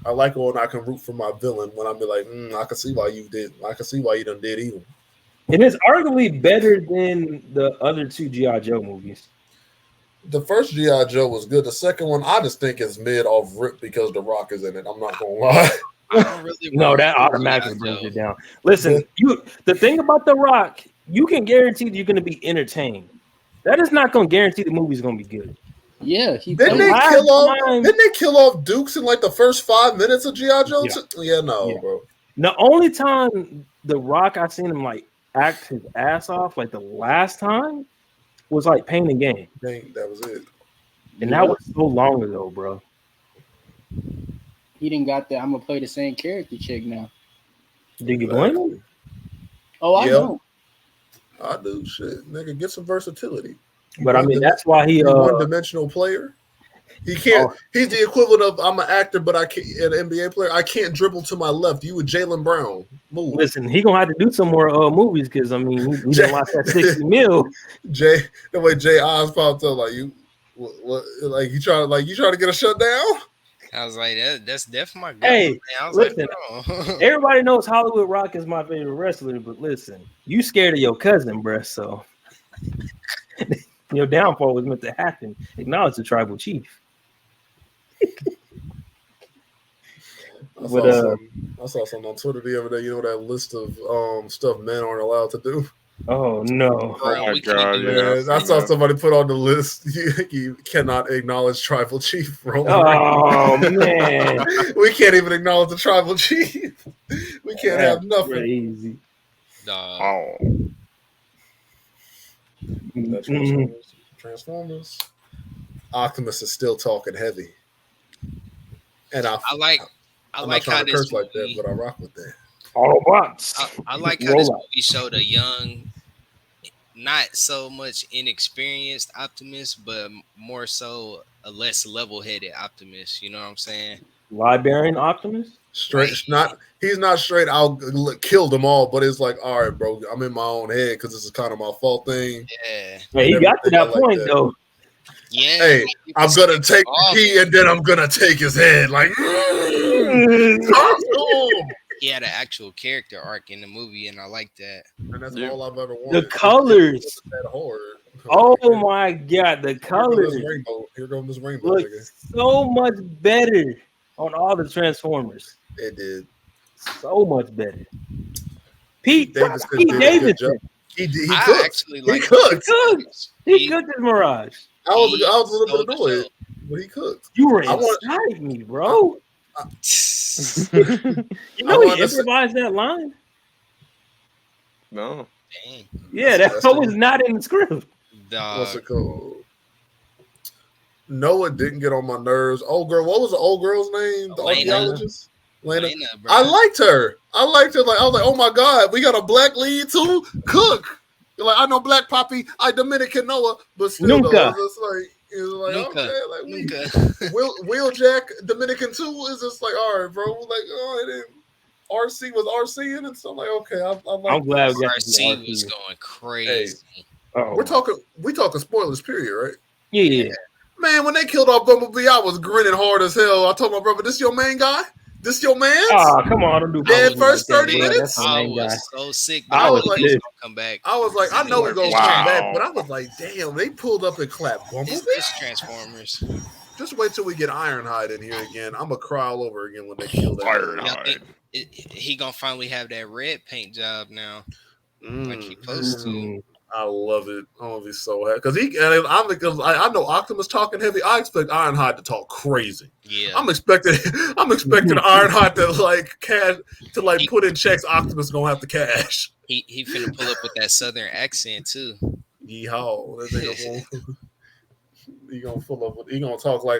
I like when I can root for my villain when I be like, I can see why you did. I can see why you done did evil. And it's arguably better than the other two G.I. Joe movies. The first G.I. Joe was good. The second one, I just think is mid off rip because The Rock is in it. I'm not gonna lie. I don't really no, that automatically brings it down. Listen, the thing about The Rock, you can guarantee that you're going to be entertained. That is not going to guarantee the movie's going to be good. Yeah, didn't they kill off Dukes in like the first 5 minutes of G.I. Joe? Bro. The only time The Rock I seen him like act his ass off, like the last time, was like Pain and Gain, That was it. and that was so long ago, bro. He didn't got that. I'm gonna play the same character check now. Do you blame him? Oh, I don't. I do. Shit, nigga, get some versatility. But I mean, that's why he one-dimensional player. He can't. He's the equivalent of I'm an actor, but I can't. An NBA player, I can't dribble to my left. You with Jaylen Brown. Move. Listen, he gonna have to do some more movies because I mean, he didn't watch that 60 mil. The way Jay Oz popped up, like you, what like you trying to get a shutdown? I was like, that's definitely my girl. Hey, I was listen, like, everybody knows Hollywood Rock is my favorite wrestler, but listen, you scared of your cousin, bruh, so your downfall was meant to happen. Acknowledge the tribal chief. I saw something on Twitter the other day. You know that list of stuff men aren't allowed to do. Oh no! Bro, my God! Yeah, I saw somebody put on the list. You cannot acknowledge tribal chief. Oh man, we can't even acknowledge the tribal chief. We can't have nothing. Crazy. Oh. Transformers. Optimus is still talking heavy, and I like how this curse like that, but I rock with that. Autobots. I like how this movie showed a young, not so much inexperienced Optimus, but more so a less level-headed Optimus. You know what I'm saying? Librarian Optimus. Straight, he's not straight. I'll kill them all, but it's like, all right, bro, I'm in my own head because this is kind of my fault thing. Yeah, he got to that point though. Yeah. Hey, I'm gonna take the key and then I'm gonna take his head. Like, he had an actual character arc in the movie, and I like that. And that's all I've ever wanted. The colors. That hard. Oh my God, the colors. Here goes this rainbow. Look so much better on all the Transformers. It did. So much better. Pete Davidson. He I actually like. He cooked. He cooked his Mirage. I was a little bit annoyed, but he cooked. You were inside me, bro. You know he improvised that line? No. Dang. Yeah, that's always not in the script. What's it called? Noah didn't get on my nerves. Old girl, what was the old girl's name? The archaeologist? Lena. I liked her. Like, I was like, oh my God, we got a black lead too? Cook. Like, I know Black Poppy, I Dominican Noah, but still, Nunca. It was like, okay, like Wheeljack Dominican too is just like, all right, bro. Like, it didn't. RC was RC and stuff. Like, okay, I'm glad RC was going crazy. Hey, we talking spoilers, period, right? Yeah. Man, when they killed off Bumblebee, I was grinning hard as hell. I told my brother, "This your main guy? This your man?" Oh, come on, don't do dead first 30 minutes. I was so sick. I was like, he's gonna come back. I was like, I know he's gonna come back, but I was like, damn, they pulled up and clapped Bumblebee. It's Transformers. Just wait till we get Ironhide in here again. I'm gonna cry all over again when they kill that Ironhide. He gonna finally have that red paint job now, like he supposed to. I love it. I'm gonna be so happy because I know Optimus talking heavy. I expect Ironhide to talk crazy. Yeah, I'm expecting Ironhide to put in checks. Optimus gonna have to cash. He finna pull up with that southern accent too. Yeehaw! He gonna talk like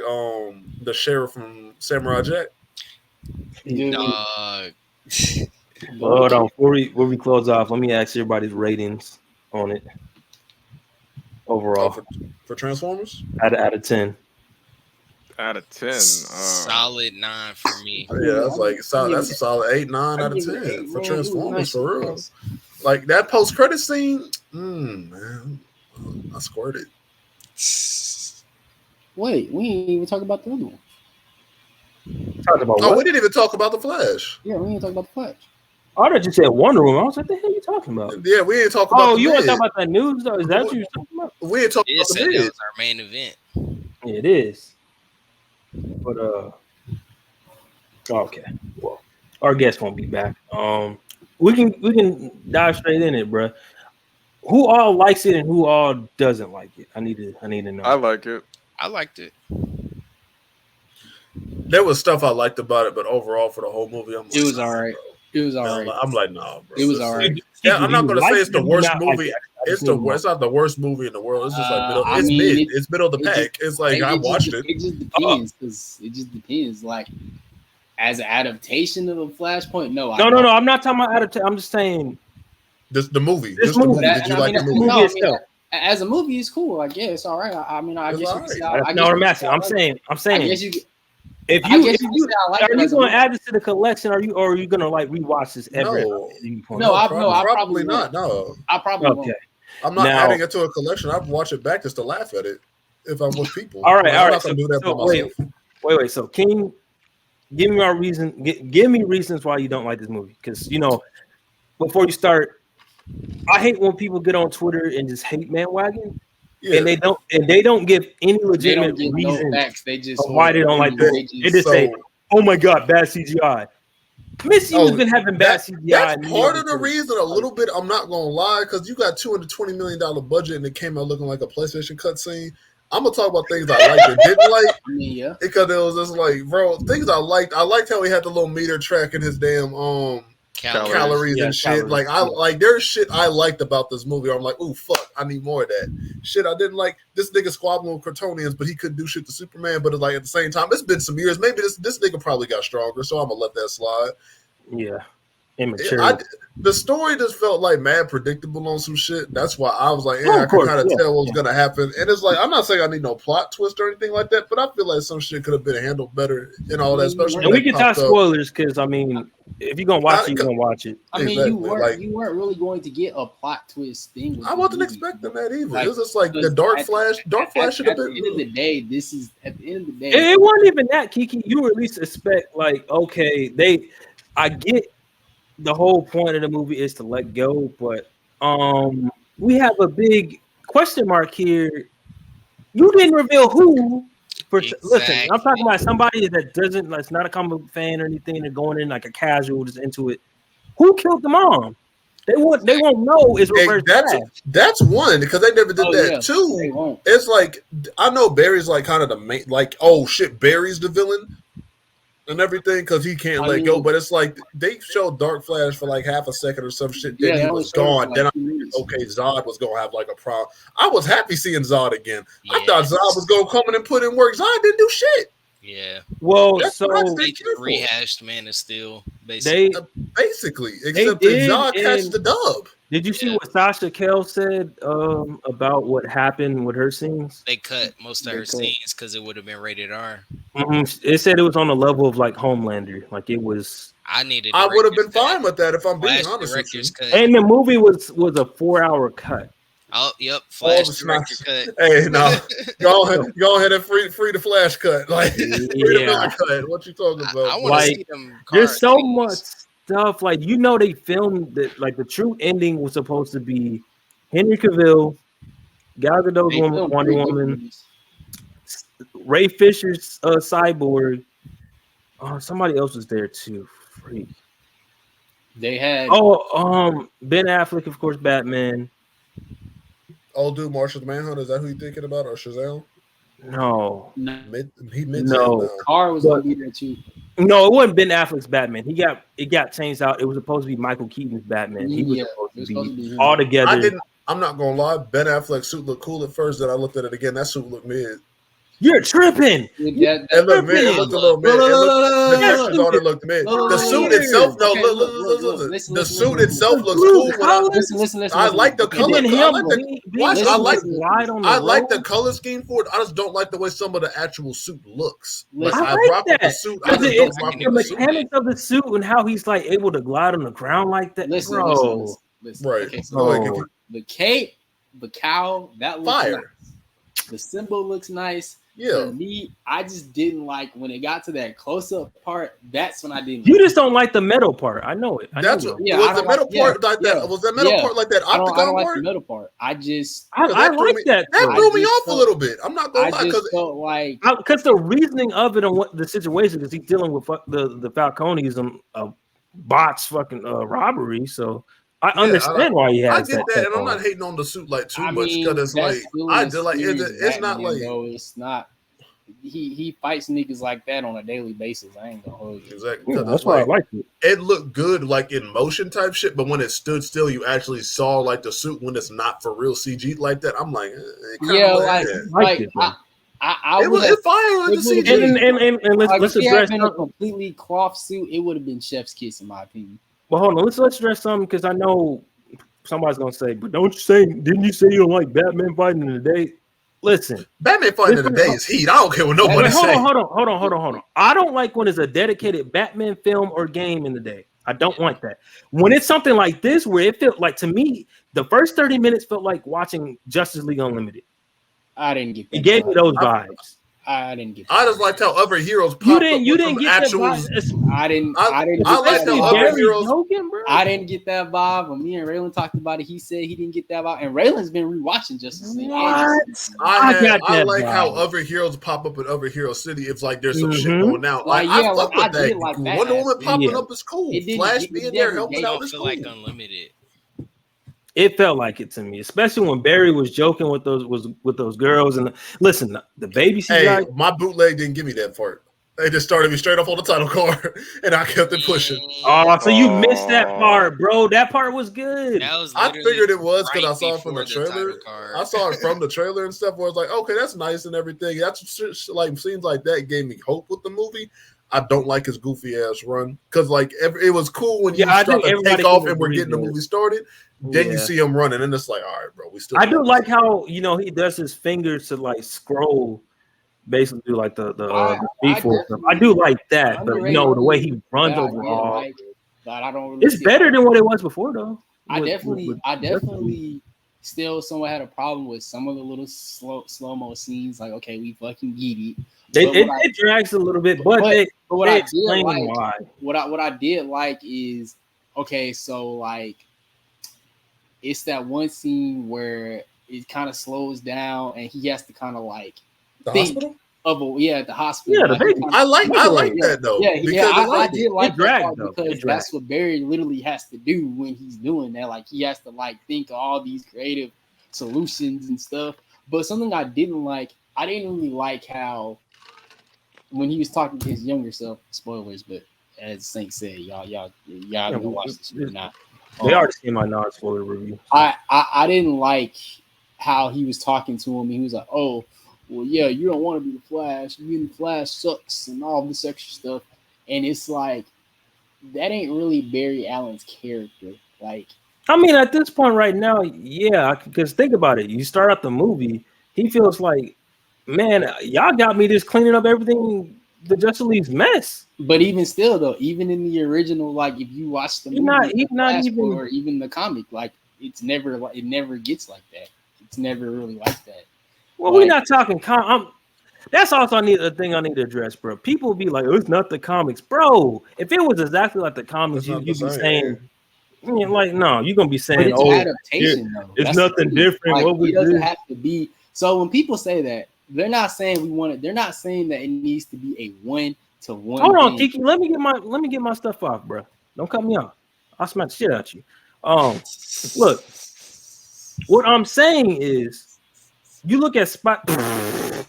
the sheriff from Samurai Jack. Dog. Hold on, before we close off, let me ask everybody's ratings on it overall for Transformers out of 10. Out of 10, solid 9 for me. Yeah, that's a solid 8, 9 out of 10 for Transformers for real. Like that post credit scene, man, I squirted. Wait, we didn't even talk about the other one. We didn't even talk about the Flash. Yeah, we didn't talk about the Flash. I thought you said Wonder Woman. I was like, "The hell are you talking about?" Yeah, we ain't talking about. Oh, you want to talk about that news though? Is that what you're talking about? We ain't talking about the mid. That was our main event. Yeah, it is. But okay. Well, our guest won't be back. We can dive straight in it, bro. Who all likes it and who all doesn't like it? I need to know. I like it. I liked it. There was stuff I liked about it, but overall for the whole movie, it was all right. It was alright. I'm like, no, bro. It was alright. Yeah, I'm not gonna say it's the worst movie. It's not the worst movie in the world. It's just like middle. It's mid. It's middle of the pack. It's like I watched it. It just depends because it just depends. Like as an adaptation of a Flashpoint, no. I'm not talking about adaptation. I'm just saying the movie. This movie. Did you like the movie? No, as a movie, it's cool. I guess all right. I guess you can say. That's not what I'm asking. I'm saying. I guess you. If you are you going to add this to the collection? Are you going to like rewatch this every? No, I probably not. No, I probably won't. I'm not adding it to a collection. I'd watch it back just to laugh at it if I'm with people. All right. I'm not gonna do that for myself. Wait. So, King, give me our reason. Give me reasons why you don't like this movie. Because before you start, I hate when people get on Twitter and just hate bandwagon. Yeah. And they don't give any legitimate reason why they don't like this. They just say, "Oh my god, bad CGI." MCU's been having bad CGI. That's part of the reason. A little bit. I'm not gonna lie, because you got $220 million budget and it came out looking like a PlayStation cutscene. I'm gonna talk about things I liked and didn't like. Yeah, because it was just like, bro, things I liked. I liked how he had the little meter tracking his damn calories and shit. Like there's shit I liked about this movie. I'm like, ooh, fuck, I need more of that. Shit I didn't like. This nigga squabbling with Kryptonians, but he couldn't do shit to Superman. But it's like at the same time, it's been some years. Maybe this nigga probably got stronger, so I'm gonna let that slide. Yeah. Immature. The story just felt like mad predictable on some shit. That's why I was like, I could kind of tell what was gonna happen. And it's like, I'm not saying I need no plot twist or anything like that, but I feel like some shit could have been handled better and all that. Especially and we can talk spoilers because if you're gonna watch it, you're gonna watch it. I mean, you weren't really going to get a plot twist thing. I wasn't expecting that either. It was just like the Dark Flash should have been. At the end of the day, it wasn't even that, Kiki. You at least expect like, okay, I get the whole point of the movie is to let go, but we have a big question mark here. You didn't reveal who. Listen, I'm talking about somebody that's not a comic book fan or anything. They're going in like a casual, just into it. Who killed the mom? They won't know is reverse. That's one because they never did that. Yeah, two, it's like I know Barry's like kind of the main. Like, oh shit, Barry's the villain. And everything because he can't let go, but it's like they showed Dark Flash for like half a second or some shit. Then he was gone. Then Zod was gonna have like a problem. I was happy seeing Zod again. Yeah. I thought Zod was gonna come in and put in work. Zod didn't do shit. Yeah. Well, they rehashed Man of Steel basically. Except that Zod catched the dub. Did you see what Sasha Kell said about what happened with her scenes? They cut most of her scenes because it would have been rated R. Mm-hmm. It said it was on the level of like Homelander. Like it was. I would have been fine with that if I'm being honest with you. And the movie was a 4-hour cut. Oh, yep. Flash director cut. Hey, no. go ahead and free the Flash cut. Like, free the Miller cut. What you talking about? I want to see them. There's so much stuff. Like, they filmed that. Like, the true ending was supposed to be Henry Cavill, Gal Gadot's Wonder Woman, Ray Fisher's Cyborg. Oh, somebody else was there too. Freak. They had. Ben Affleck, of course, Batman. Old dude, Martian Manhunter. Is that who you thinking about, or Shazam? No. Carr was gonna be there too. No, it wasn't Ben Affleck's Batman. It got changed out. It was supposed to be Michael Keaton's Batman. He was supposed to be all together. I'm not gonna lie. Ben Affleck's suit looked cool at first. Then I looked at it again. That suit looked mid. You're tripping. It looked mid. It looked a little mid. The textures on it looked mid. The suit itself, the suit itself looks cool. Listen. I like the color. I like the color scheme for it. I just don't like the way some of the actual suit looks. Like, I rock with the suit. The mechanics of the suit and how he's like able to glide on the ground like that. Listen. Right. Okay, so the cape, the cowl, that looks fire. Nice. The symbol looks nice. Yeah. For me, I just didn't like when it got to that close-up part. That's when I didn't. You just don't like the metal part. I know it. Was the metal part like that? Was the metal part like that? I don't like the metal part. I like that. That threw me off a little bit. I'm not gonna lie because the reasoning of it and what the situation because he's dealing with the Falcones bots fucking robbery. So. I understand why he has that. I get that, and I'm not hating on the suit like too much because it's like I did like it's not like it's not. he fights niggas like that on a daily basis. I ain't gonna hold you. Exactly. Yeah, that's why I like it. It looked good like in motion type shit, but when it stood still, you actually saw like the suit when it's not for real CG like that. I'm like, Yeah, like it, I it was fire like the CG. And let's if it address had been a completely cloth suit, it would have been chef's kiss in my opinion. Well, hold on, let's address something because I know somebody's gonna say, but didn't you say you don't like Batman fighting in the day? Listen, Batman fighting in the day is heat. I don't care what nobody say. Hold on. I don't like when it's a dedicated Batman film or game in the day. I don't like that. When it's something like this, where it felt like, to me, the first 30 minutes felt like watching Justice League Unlimited. I didn't get that. It gave me those vibes. I didn't get that. I just liked how other heroes popped You up didn't get actual. that vibe. I didn't. I liked how other heroes. I didn't get that vibe. When me and Raylan talked about it, he said he didn't get that vibe. And Raylan's been rewatching Justice League. I like how other heroes pop up in other hero city. If like there's some shit going down. Like I fuck with that. Like Wonder Woman popping up is cool. Flash being there helping out is cool. Like Unlimited. It felt like it to me, especially when Barry was joking with those girls. And listen, the baby CGI. My bootleg didn't give me that part. They just started me straight off on the title card, and I kept it pushing. Oh, so you missed that part, bro. That part was good. I figured it was because I saw it from the trailer. I saw it from the trailer and stuff where it's like, okay, that's nice and everything. That's like scenes like that gave me hope with the movie. I don't like his goofy ass run because like it was cool when you start to take off and we're getting the movie started. Then you see him running, and it's like, all right, bro, we still. I do like how he does his fingers to like scroll, basically do like the before stuff. I do like that, but the way he runs overall, I don't really it's better than what it was before, though. I definitely still somewhat had a problem with some of the little slow-mo scenes. Like, okay, we fucking get it. It drags a little bit, but what I did like is, okay, so like it's that one scene where it kind of slows down and he has to kind of like think hospital? At the hospital. Yeah, the baby. I like that though. I did like that because that's what Barry literally has to do when he's doing that. Like he has to like think of all these creative solutions and stuff. But something I didn't really like how when he was talking to his younger self, spoilers, but as Saint said, y'all gonna watch this or not. They already seen my non-spoiler review. I didn't like how he was talking to him. He was like, "Oh, well, yeah, you don't want to be the Flash. Being the Flash sucks and all this extra stuff." And it's like that ain't really Barry Allen's character. Like, I mean, at this point right now, yeah, because think about it. You start out the movie, he feels like, man, y'all got me just cleaning up everything, the Justice League's mess. But even still, though, even in the original, like if you watch the movie, he's not even, or even the comic, like it never gets like that. It's never really like that. Well, we're not talking that's also a thing I need to address, bro. People be like, oh, it's not the comics, bro. If it was exactly like the comics, you'd be saying, like, no, you're gonna be saying, but it's adaptation, though. It's nothing different. Like, what we doesn't have to be. So when people say that, they're not saying we want it. They're not saying that it needs to be a 1-to-1. Hold on, Kiki. Let me get my stuff off, bro. Don't cut me off. I'll smack the shit out you. Look, what I'm saying is, you look at Spider-Man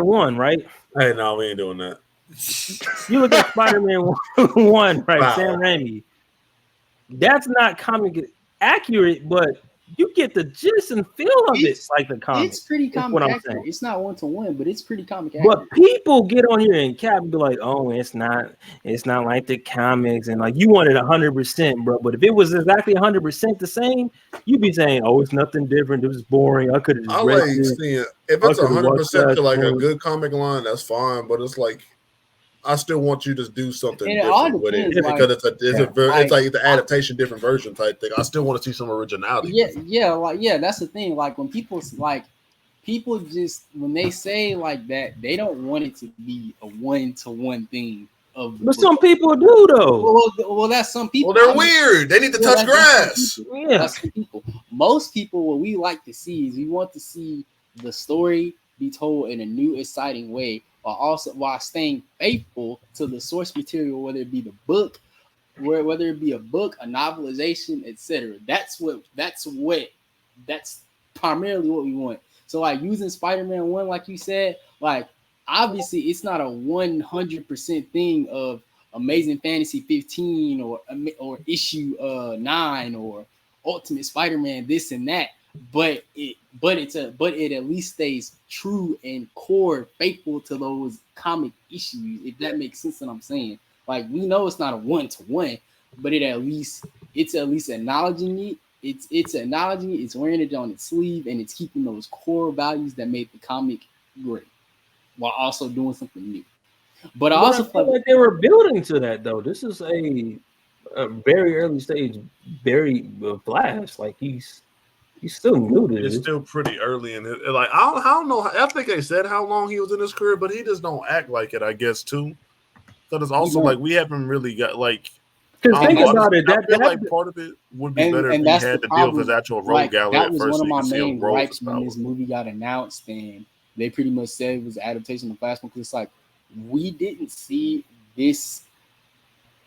1, right? Hey, no, we ain't doing that. You look at Spider-Man 1, right? Wow. Sam Raimi. That's not comic accurate, but you get the gist and feel of it like the comic. It's pretty comic accurate. It's not 1-to-1, but it's pretty comic accurate. But people get on here and cap and be like, "Oh, it's not like the comics," and like you want it 100%, bro. But if it was exactly 100% the same, you'd be saying, "Oh, it's nothing different. It was boring. I could have just read it." Seeing if it's 100% to like a good comic line, that's fine. But it's like, I still want you to do something different with it because it's like the adaptation, different version type thing. I still want to see some originality. That's the thing. Like when people just when they say like that, they don't want it to be a 1-to-1 thing. But some people do though. Well, that's some people. Well, they're weird. They need to touch grass. That's some people. Most people, what we like to see is we want to see the story be told in a new, exciting way. While staying faithful to the source material, whether it be the book, whether it be a book, a novelization, etc. That's primarily what we want. So like using Spider-Man 1, like you said, like obviously it's not a 100% thing of Amazing Fantasy 15 or issue 9 or Ultimate Spider-Man this and that, but it at least stays true and core faithful to those comic issues, if that makes sense what I'm saying. Like we know it's not a 1-to-1, but it's at least acknowledging it. It's acknowledging it, it's wearing it on its sleeve, and it's keeping those core values that made the comic great while also doing something new. But I also feel like they were building to that though. This is a very early stage Barry Flash. Like he's still new to It's this. still pretty early in it. Like I don't know. I think they said how long he was in his career, but he just don't act like it. I guess too. Because it's also like we haven't really got like. Because think about it. I feel like part of it would be better if he had to deal with his actual rogue gallery that at was first. One of my so main gripes when this movie got announced, and they pretty much said it was an adaptation of Flashpoint. Because it's like we didn't see this.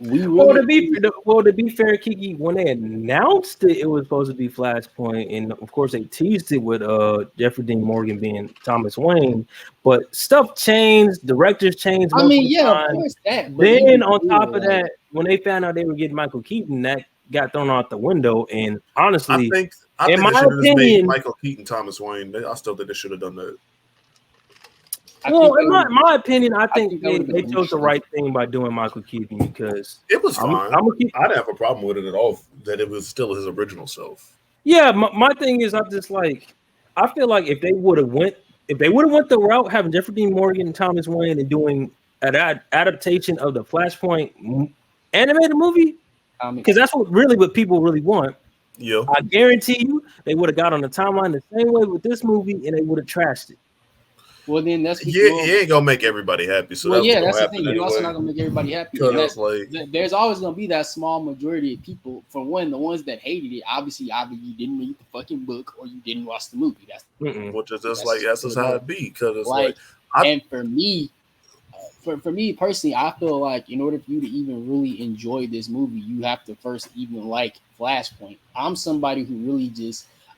To be fair, Kiki, when they announced it, it was supposed to be Flashpoint, and of course they teased it with Jeffrey Dean Morgan being Thomas Wayne. But stuff changed, directors changed. I mean, yeah, of course that. Then on top of that, when they found out they were getting Michael Keaton, that got thrown out the window. And honestly, I think in my opinion, Michael Keaton, Thomas Wayne. I still think they should have done that. Well, in my opinion, I think they chose the right thing by doing Michael Keaton because it was fine. I didn't have a problem with it at all. That it was still his original self. Yeah, my thing is, I feel like if they would have went the route having Jeffrey Dean Morgan and Thomas Wayne and doing an adaptation of the Flashpoint animated movie, because that's what people really want. Yeah, I guarantee you they would have got on the timeline the same way with this movie and they would have trashed it. Well, then that's he ain't gonna make everybody happy. So that's the thing. You're also not gonna make everybody happy. There's always gonna be that small majority of people. For one, the ones that hated it, obviously, either you didn't read the fucking book or you didn't watch the movie. Which is just that's just how it be. Because it's and for me, for me personally, I feel like in order for you to even really enjoy this movie, you have to first even like Flashpoint. I'm somebody who really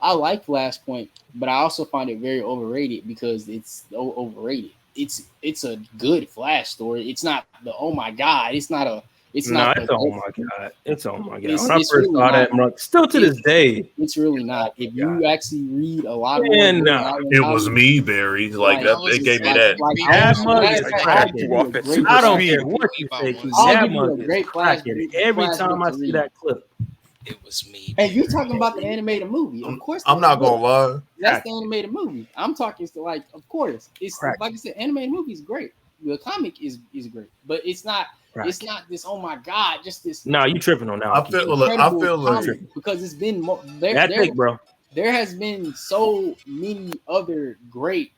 I like Flashpoint, but I also find it very overrated because it's overrated. It's a good Flash story. It's not the oh my god. It's not. It's oh my god. It's oh my god. When I first saw that, still to this day, it's really not. If you actually read a lot of it was me, Barry. Like that, it gave me that. I don't care what you say. That mug is cracking. Every time I see that clip. It was me. And you talking about the animated movie? Of course, I'm not gonna lie. That's the animated movie. I'm talking to of course, it's like I said, animated movie is great. The comic is great, but it's not. It's not this. Oh my god, just this. No, you tripping on that? I feel like because it's been bro. There has been so many other great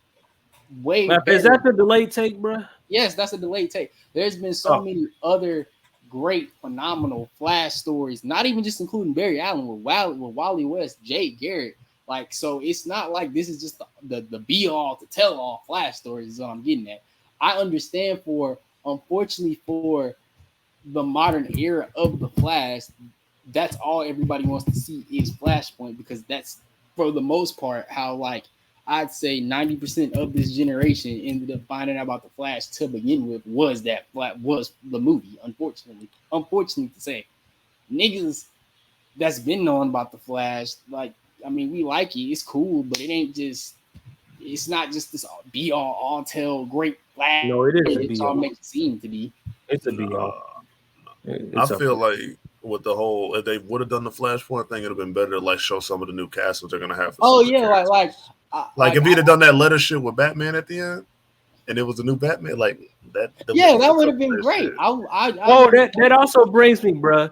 Is that the delayed take, bro? Yes, that's a delayed take. There's been so many other great, phenomenal Flash stories, not even just including Barry Allen with Wally West, Jay Garrett. Like, so it's not like this is just the be all to tell all Flash stories is what I'm getting at. I understand unfortunately for the modern era of the Flash, that's all everybody wants to see is Flashpoint because that's for the most part how like I'd say 90% of this generation ended up finding out about the Flash to begin with was the movie. Unfortunately to say, niggas that's been knowing about the Flash, like I mean, we like it, it's cool, but it's not just this be all tell great Flash. No, it is. It's all make it seem to be. It's a be all. I feel like with the whole, if they would have done the Flashpoint thing, it'd have been better to like show some of the new cast that they're gonna have. Like if you'd have done that letter shit with Batman at the end, and it was a new Batman, like that. That would have been great. That also brings me, bro.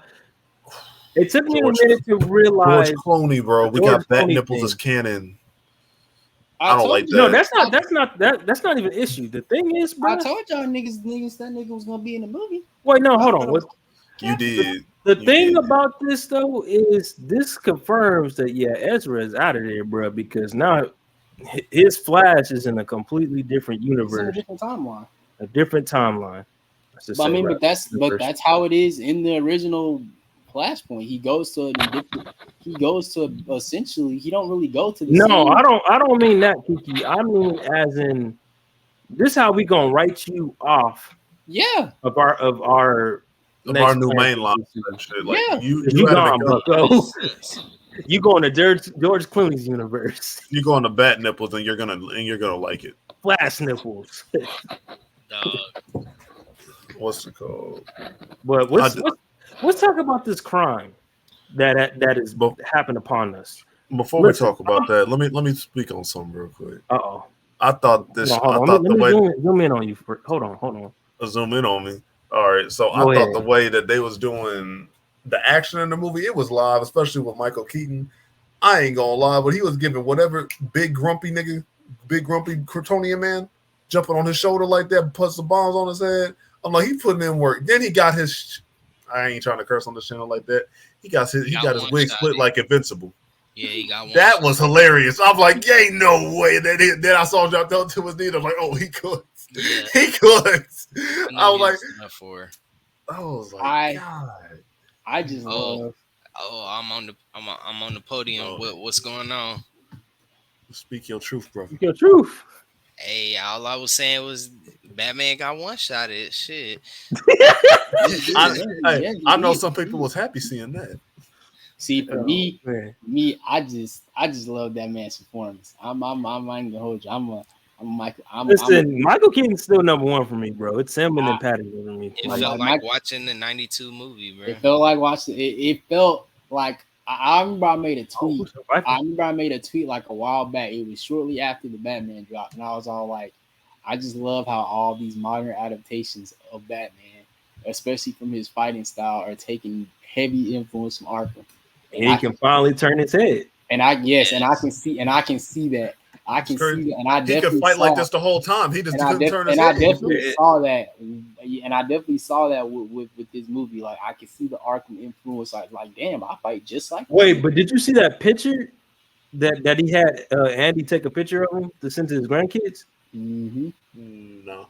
It took me a minute to realize George Clooney, bro. We got bat nipples as canon. I don't like that. No, that's not even an issue. The thing is, bro, I told y'all niggas that nigga was gonna be in the movie. Wait, no, hold on. You did. The thing about this though is this confirms that Ezra is out of there, bro, because now his Flash is in a completely different universe, a different timeline. But that's how it is in the original Flashpoint. He goes to essentially. He don't really go to the. No, same. I don't mean that, Kiki. I mean as in this how we gonna write you off Yeah. of our new main line and shit. Like Yeah. you You had to gone, become, Bucko. You going to George Clooney's universe. you go on the bat nipples and you're gonna like it. Flash nipples. Dog. What's it called? But let's talk about this crime that is happened upon us. Before we talk about that, let me speak on something real quick. Uh-oh. I thought this. Hold on. I thought Let the me way zoom in on you. Hold on. zoom in on me. All right, so I thought the way that they was doing the action in the movie, it was live, especially with Michael Keaton. I ain't gonna lie, but he was giving whatever big grumpy Kryptonian man jumping on his shoulder like that, puts the bombs on his head. I'm like, he putting in work. Then he got his. I ain't trying to curse on the channel like that. He got his wig split like Invincible. Yeah, he got one. That was hilarious. I'm like, yeah, ain't no way that. Then I saw him drop down to his knee. I'm like, oh, he could. Yeah. He could. I was like, God. I just love. Oh, I'm on the podium. What's going on? Speak your truth, brother. Speak your truth. Hey, all I was saying was Batman got one shot at shit. I know some people was happy seeing that. See, for me, I just love that man's performance. I'm not gonna hold you. Michael Keaton's still number one for me, bro. It's him and then Patty for me. It felt like watching the '92 movie, bro. It felt like watching. It felt like I remember I made a tweet. I remember I made a tweet like a while back. It was shortly after the Batman dropped, and I was all like, I just love how all these modern adaptations of Batman, especially from his fighting style, are taking heavy influence from Arkham. And he can finally turn his head. And I can see that. I can see that, and I definitely he could fight like this the whole time. He just couldn't turn his head. I definitely saw that, and I definitely saw that with this movie. Like I can see the Arkham influence. Like damn, I fight just like. Wait, but did you see that picture that he had Andy take a picture of him to send to his grandkids? Mm-hmm. No.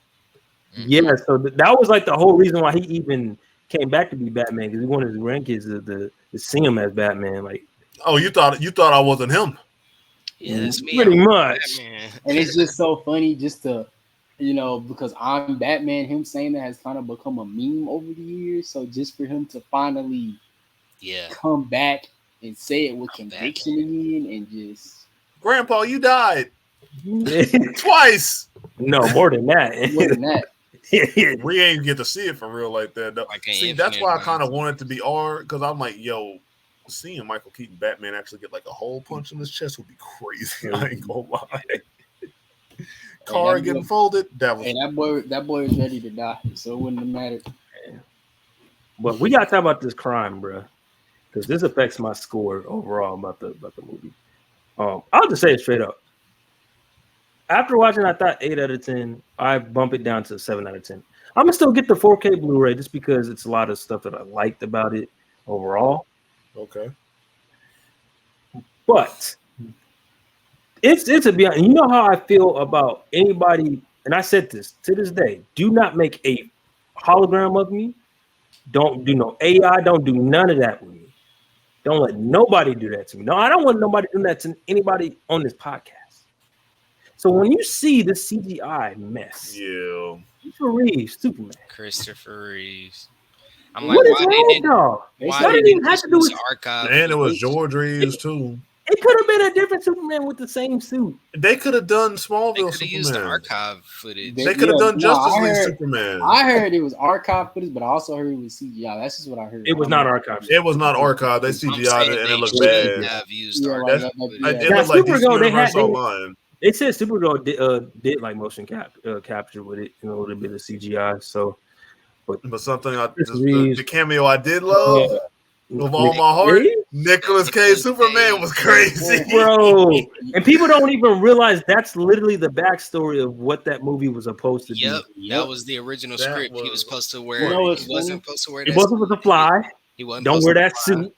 Yeah, so that was like the whole reason why he even came back to be Batman, because he wanted his grandkids to see him as Batman. Like, oh, you thought I wasn't him? Yeah, it's me. Pretty much. Batman. And it's just so funny just to, because I'm Batman, him saying that has kind of become a meme over the years. So just for him to finally come back and say it with conviction again and just... Grandpa, you died. Twice. No, more than that. More than that. We ain't get to see it for real like that. Though. See, that's why I kind of wanted to be R, because I'm like, yo, seeing Michael Keaton Batman actually get like a hole punch in his chest would be crazy. I ain't gonna lie. Car getting folded. That boy is ready to die, so it wouldn't have mattered. But we gotta talk about this crime, bro, because this affects my score overall about the movie. I'll just say it straight up. After watching, I thought 8 out of 10. I bump it down to 7 out of 10. I'm gonna still get the 4K Blu-ray just because it's a lot of stuff that I liked about it overall. Okay. But it's a beyond. You know how I feel about anybody, and I said this to this day: do not make a hologram of me. Don't do no AI. Don't do none of that with me. Don't let nobody do that to me. No, I don't want nobody doing that to anybody on this podcast. So when you see the CGI mess, Christopher Reeves, Superman, Christopher Reeves. I'm like, what is wrong with y'all? Why did it have to do with archive? And it was George Reeves too. It could have been a different Superman with the same suit. They could have done Smallville Superman. Used the archive footage. They could have done Justice League Superman. I heard it was archive footage, but I also heard it was CGI. That's just what I heard. It was not archived. It was not archived. They CGI'd it and it looked bad. Have used it looked like DC Universe Online. They said Supergirl did like motion capture with it and a little bit of CGI. So, but something the cameo I did love with all my heart, Nicolas Cage Superman was crazy, bro. And people don't even realize that's literally the backstory of what that movie was supposed to be. Yep, that was the original script. He was supposed to wear. He wasn't supposed to wear. He wasn't supposed to fly. He wasn't. Don't wear that suit.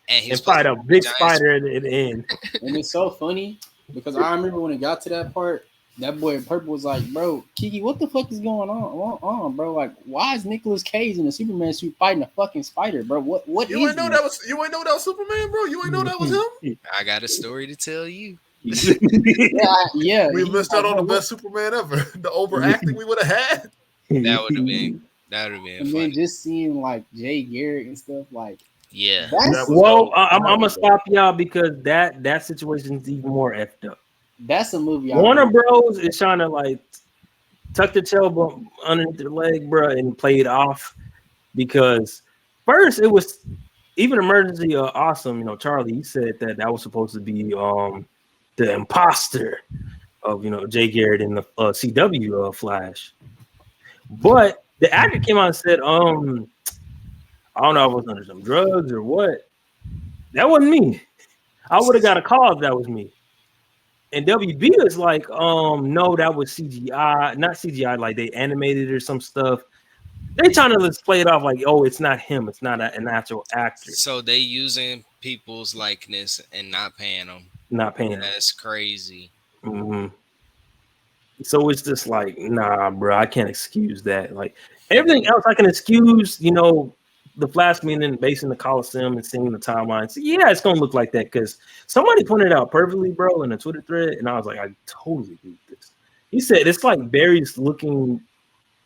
And fight a big spider at the end. And it's so funny because I remember when it got to that part, That boy in purple was like, bro, Kiki, what the fuck is going on, bro? Like, why is Nicolas Cage in a Superman suit fighting a fucking spider, bro? What You is ain't know this? that was Superman, bro. You ain't know that was him. I got a story to tell you. Yeah. We he missed was out on like, the bro, best Superman ever. The overacting we would have had. That would have been and funny. then just seeing like Jay Garrett and stuff, like Yeah. that's Well, I'm gonna stop y'all because that situation is even more effed up. that's a movie. Warner Bros is trying to like tuck the tail bump underneath their leg, bro, and play it off because first it was even Emergency Awesome. You know, Charlie, he said that was supposed to be the imposter of Jay Garrett in the CW Flash, but the actor came out and said, I don't know if I was under some drugs or what. That wasn't me. I would have got a call if that was me. And WB is like, no, that was CGI, not CGI, like they animated or some stuff. They trying to just play it off like, oh, it's not him, it's not an actual actor. So they using people's likeness and not paying them. Not paying them. That's crazy. Mm-hmm. So it's just like, nah, bro, I can't excuse that. Like everything else, I can excuse, the Flash meaning based in the Coliseum and seeing the timeline. So yeah, it's gonna look like that because somebody pointed out perfectly, bro, in a Twitter thread, and I was like, I totally agree with this. He said it's like Barry's looking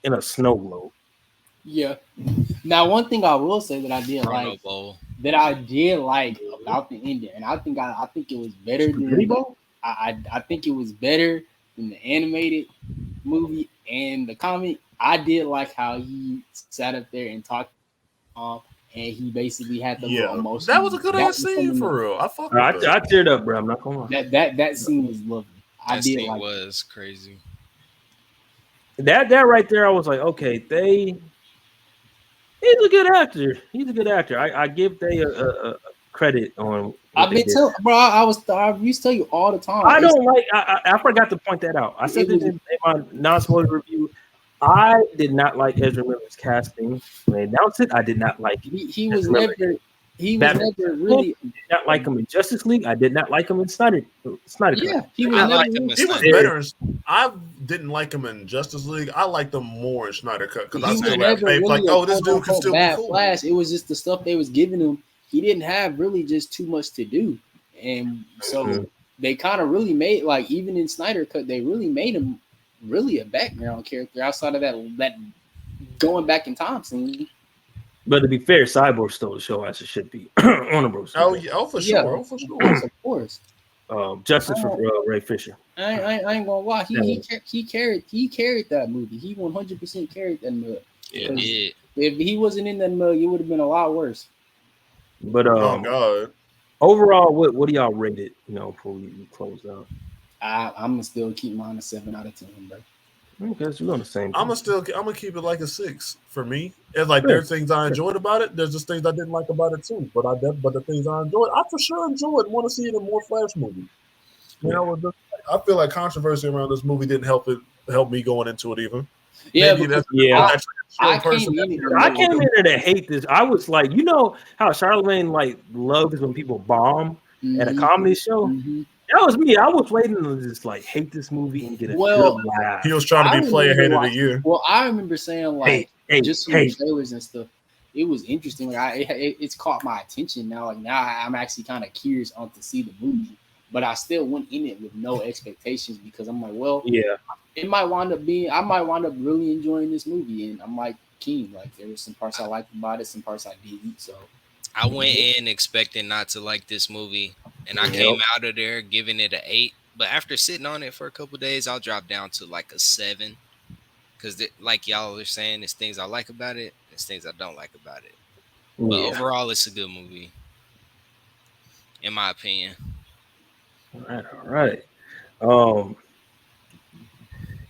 in a snow globe. Yeah. Now, one thing I will say that I did like about the ending, and I think it was better than I think it was better than the animated movie and the comic. I did like how he sat up there and talked, and he basically had the little emotion. That was a good ass scene for real. I teared up, bro. I'm not gonna lie. That scene was lovely. That scene was crazy. That right there, I was like, okay, he's a good actor. He's a good actor. I give they a credit on. I've been telling, bro. I used to tell you all the time. I don't like. I forgot to point that out. I said this in my non-spoiler review. I did not like Ezra Miller's casting when they announced it. I did not like it. He was never really. I did not like him in Justice League. I did not like him in Snyder. Yeah, he was better. I didn't like him in Justice League. I liked him more in Snyder Cut because I still have faith. Like, oh, this dude can still be cool. Flash. It was just the stuff they was giving him. He didn't have really just too much to do, and so they kind of really made even in Snyder Cut they really made him really a background character outside of that going back in time scene. But to be fair, Cyborg stole the show as it should be. Warner Bros. Oh yeah, for sure, of course. Justice for Ray Fisher. I ain't gonna lie. He carried that movie. He 100% carried that movie. Yeah, he did. If he wasn't in that movie, it would have been a lot worse. But oh god. Overall, what do y'all rate it? Before we close out. I'm gonna still keep mine a 7 out of 10, bro. Okay, so we're on the same. I'm gonna keep it like a 6 for me. It's like there's things I enjoyed about it. There's just things I didn't like about it too. But the things I enjoyed, I for sure enjoyed. Want to see it in more Flash movies. I feel like controversy around this movie didn't help me going into it even. Yeah, I came in there to hate this. I was like, how Charlemagne loves when people bomb at a comedy show. Mm-hmm. That was me. I was waiting to just hate this movie and get a good laugh. He was trying to be player hater of the year. Well, I remember saying just from the trailers and stuff, it was interesting. It's caught my attention now. Now I'm actually kind of curious on to see the movie, but I still went in it with no expectations because I'm like, well, yeah, I might wind up really enjoying this movie, and I'm like keen. There were some parts I liked about it, some parts I didn't. So I went in expecting not to like this movie, and I came out of there giving it an 8. But after sitting on it for a couple days, I'll drop down to a 7. Because like y'all are saying, there's things I like about it, there's things I don't like about it. But overall, it's a good movie, in my opinion. All right.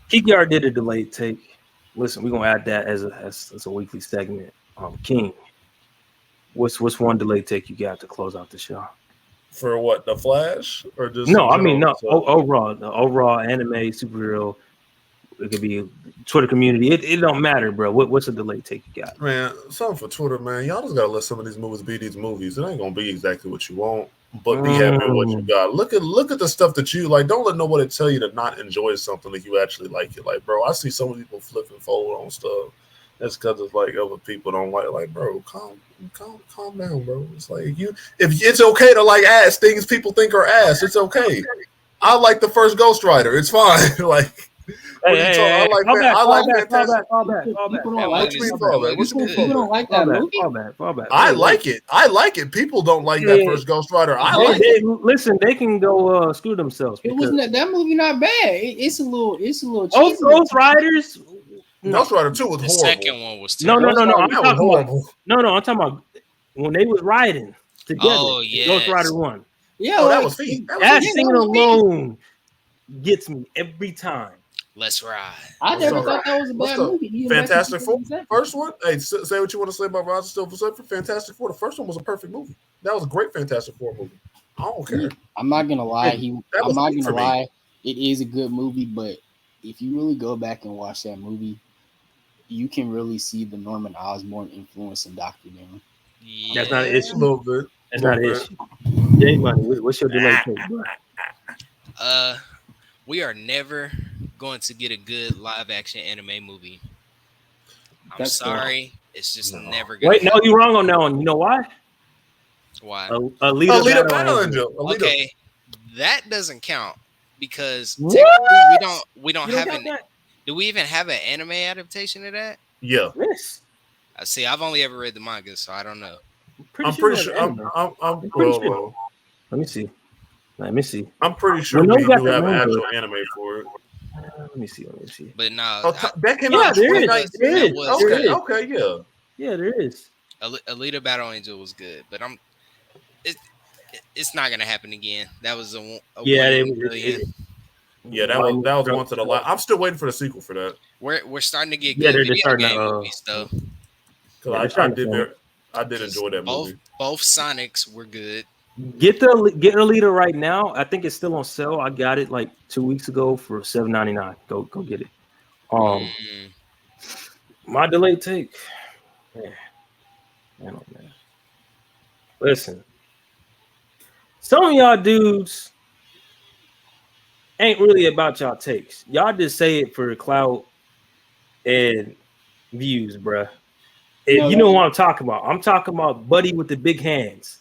Kiki did a delayed take. Listen, we're gonna add that as a weekly segment. King, what's one delayed take you got to close out the show? For what, the Flash or just overall, the overall anime superhero. It could be Twitter community. It don't matter, bro. What's a delayed take you got? Man, something for Twitter, man. Y'all just gotta let some of these movies be these movies. It ain't gonna be exactly what you want, but be happy with what you got. Look at the stuff that you like. Don't let nobody tell you to not enjoy something if you actually like it. Like, bro, I see some people flip and fold on stuff. That's because it's like other people don't like. Like, bro, calm down, bro. It's like if it's okay to like ass things people think are ass. It's okay. I like the first Ghost Rider. It's fine. Like. Hey, I like Fantastic. People don't like People don't like that movie. Fall back. I like it. I like it. People don't like that first Ghost Rider. I like it. Listen, they can go screw themselves. It wasn't that movie not bad. It's a little cheesy. Ghost Riders. Ghost Rider 2 was horrible. The second one was terrible. No. I'm talking about when they was riding together. Oh yeah, Ghost Rider 1. Yeah, that was feet. That scene alone gets me every time. Let's ride. I never thought that was a bad movie. Fantastic Four, first one. Hey, say what you want to say about Roger Still for Fantastic Four. The first one was a perfect movie. That was a great Fantastic Four movie. I don't care. I'm not gonna lie. It is a good movie, but if you really go back and watch that movie, you can really see the Norman Osborn influence in Dr. Doom. Yeah. That's not an issue. A little bit. That's not an issue. Jay Money, what's your delay take, bro? We are never going to get a good live action anime movie. I'm sorry. It's just never going to happen. No, you're wrong on that one. You know why? Why? Alita Battle Angel. Okay. That doesn't count because technically we don't have do we even have an anime adaptation of that? Yeah. Yes. See, I've only ever read the manga, so I don't know. I'm pretty sure. I'm pretty sure. Let me see. I'm pretty sure we do have an actual anime for it. Let me see. But no, that came out. There is. Okay, yeah. Yeah, there is. Alita Battle Angel was good, but it's not gonna happen again. That was a that was one to the last. I'm still waiting for the sequel for that. We're starting to get good video game movies though. I did enjoy that movie. Both Sonics were good. Get Alita right now. I think it's still on sale. I got it like 2 weeks ago for $7.99. Go get it. My delayed take. Man. Listen, some of y'all dudes ain't really about y'all takes. Y'all just say it for the clout and views, bruh. And you know what I'm talking about. I'm talking about Buddy with the big hands.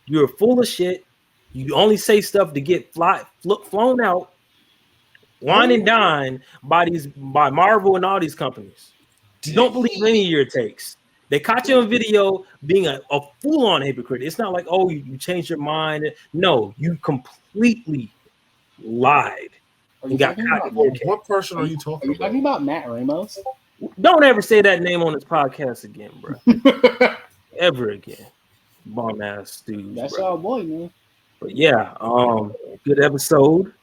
You're full of shit. You only say stuff to get flown out, wine and dine by Marvel and all these companies. You don't believe any of your takes. They caught you on video being a full-on hypocrite. It's not like, oh, you changed your mind. No, you completely lied. What person are you talking about? Are you talking about Matt Ramos? Don't ever say that name on this podcast again, bro. Ever again. Bomb ass dude. That's our boy, man. But yeah, good episode.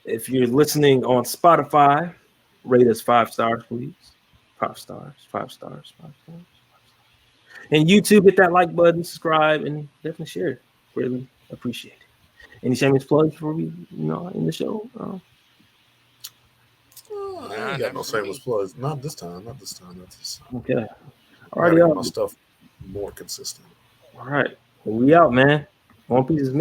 If you're listening on Spotify, rate us 5 stars, please. 5 stars. And YouTube, hit that like button, subscribe, and definitely share it. Really appreciate it. Any shameless plugs before we, in the show? I ain't got no shameless plugs. Not this time. Okay. Alrighty, my stuff more consistent. All right. We out, man. One Piece is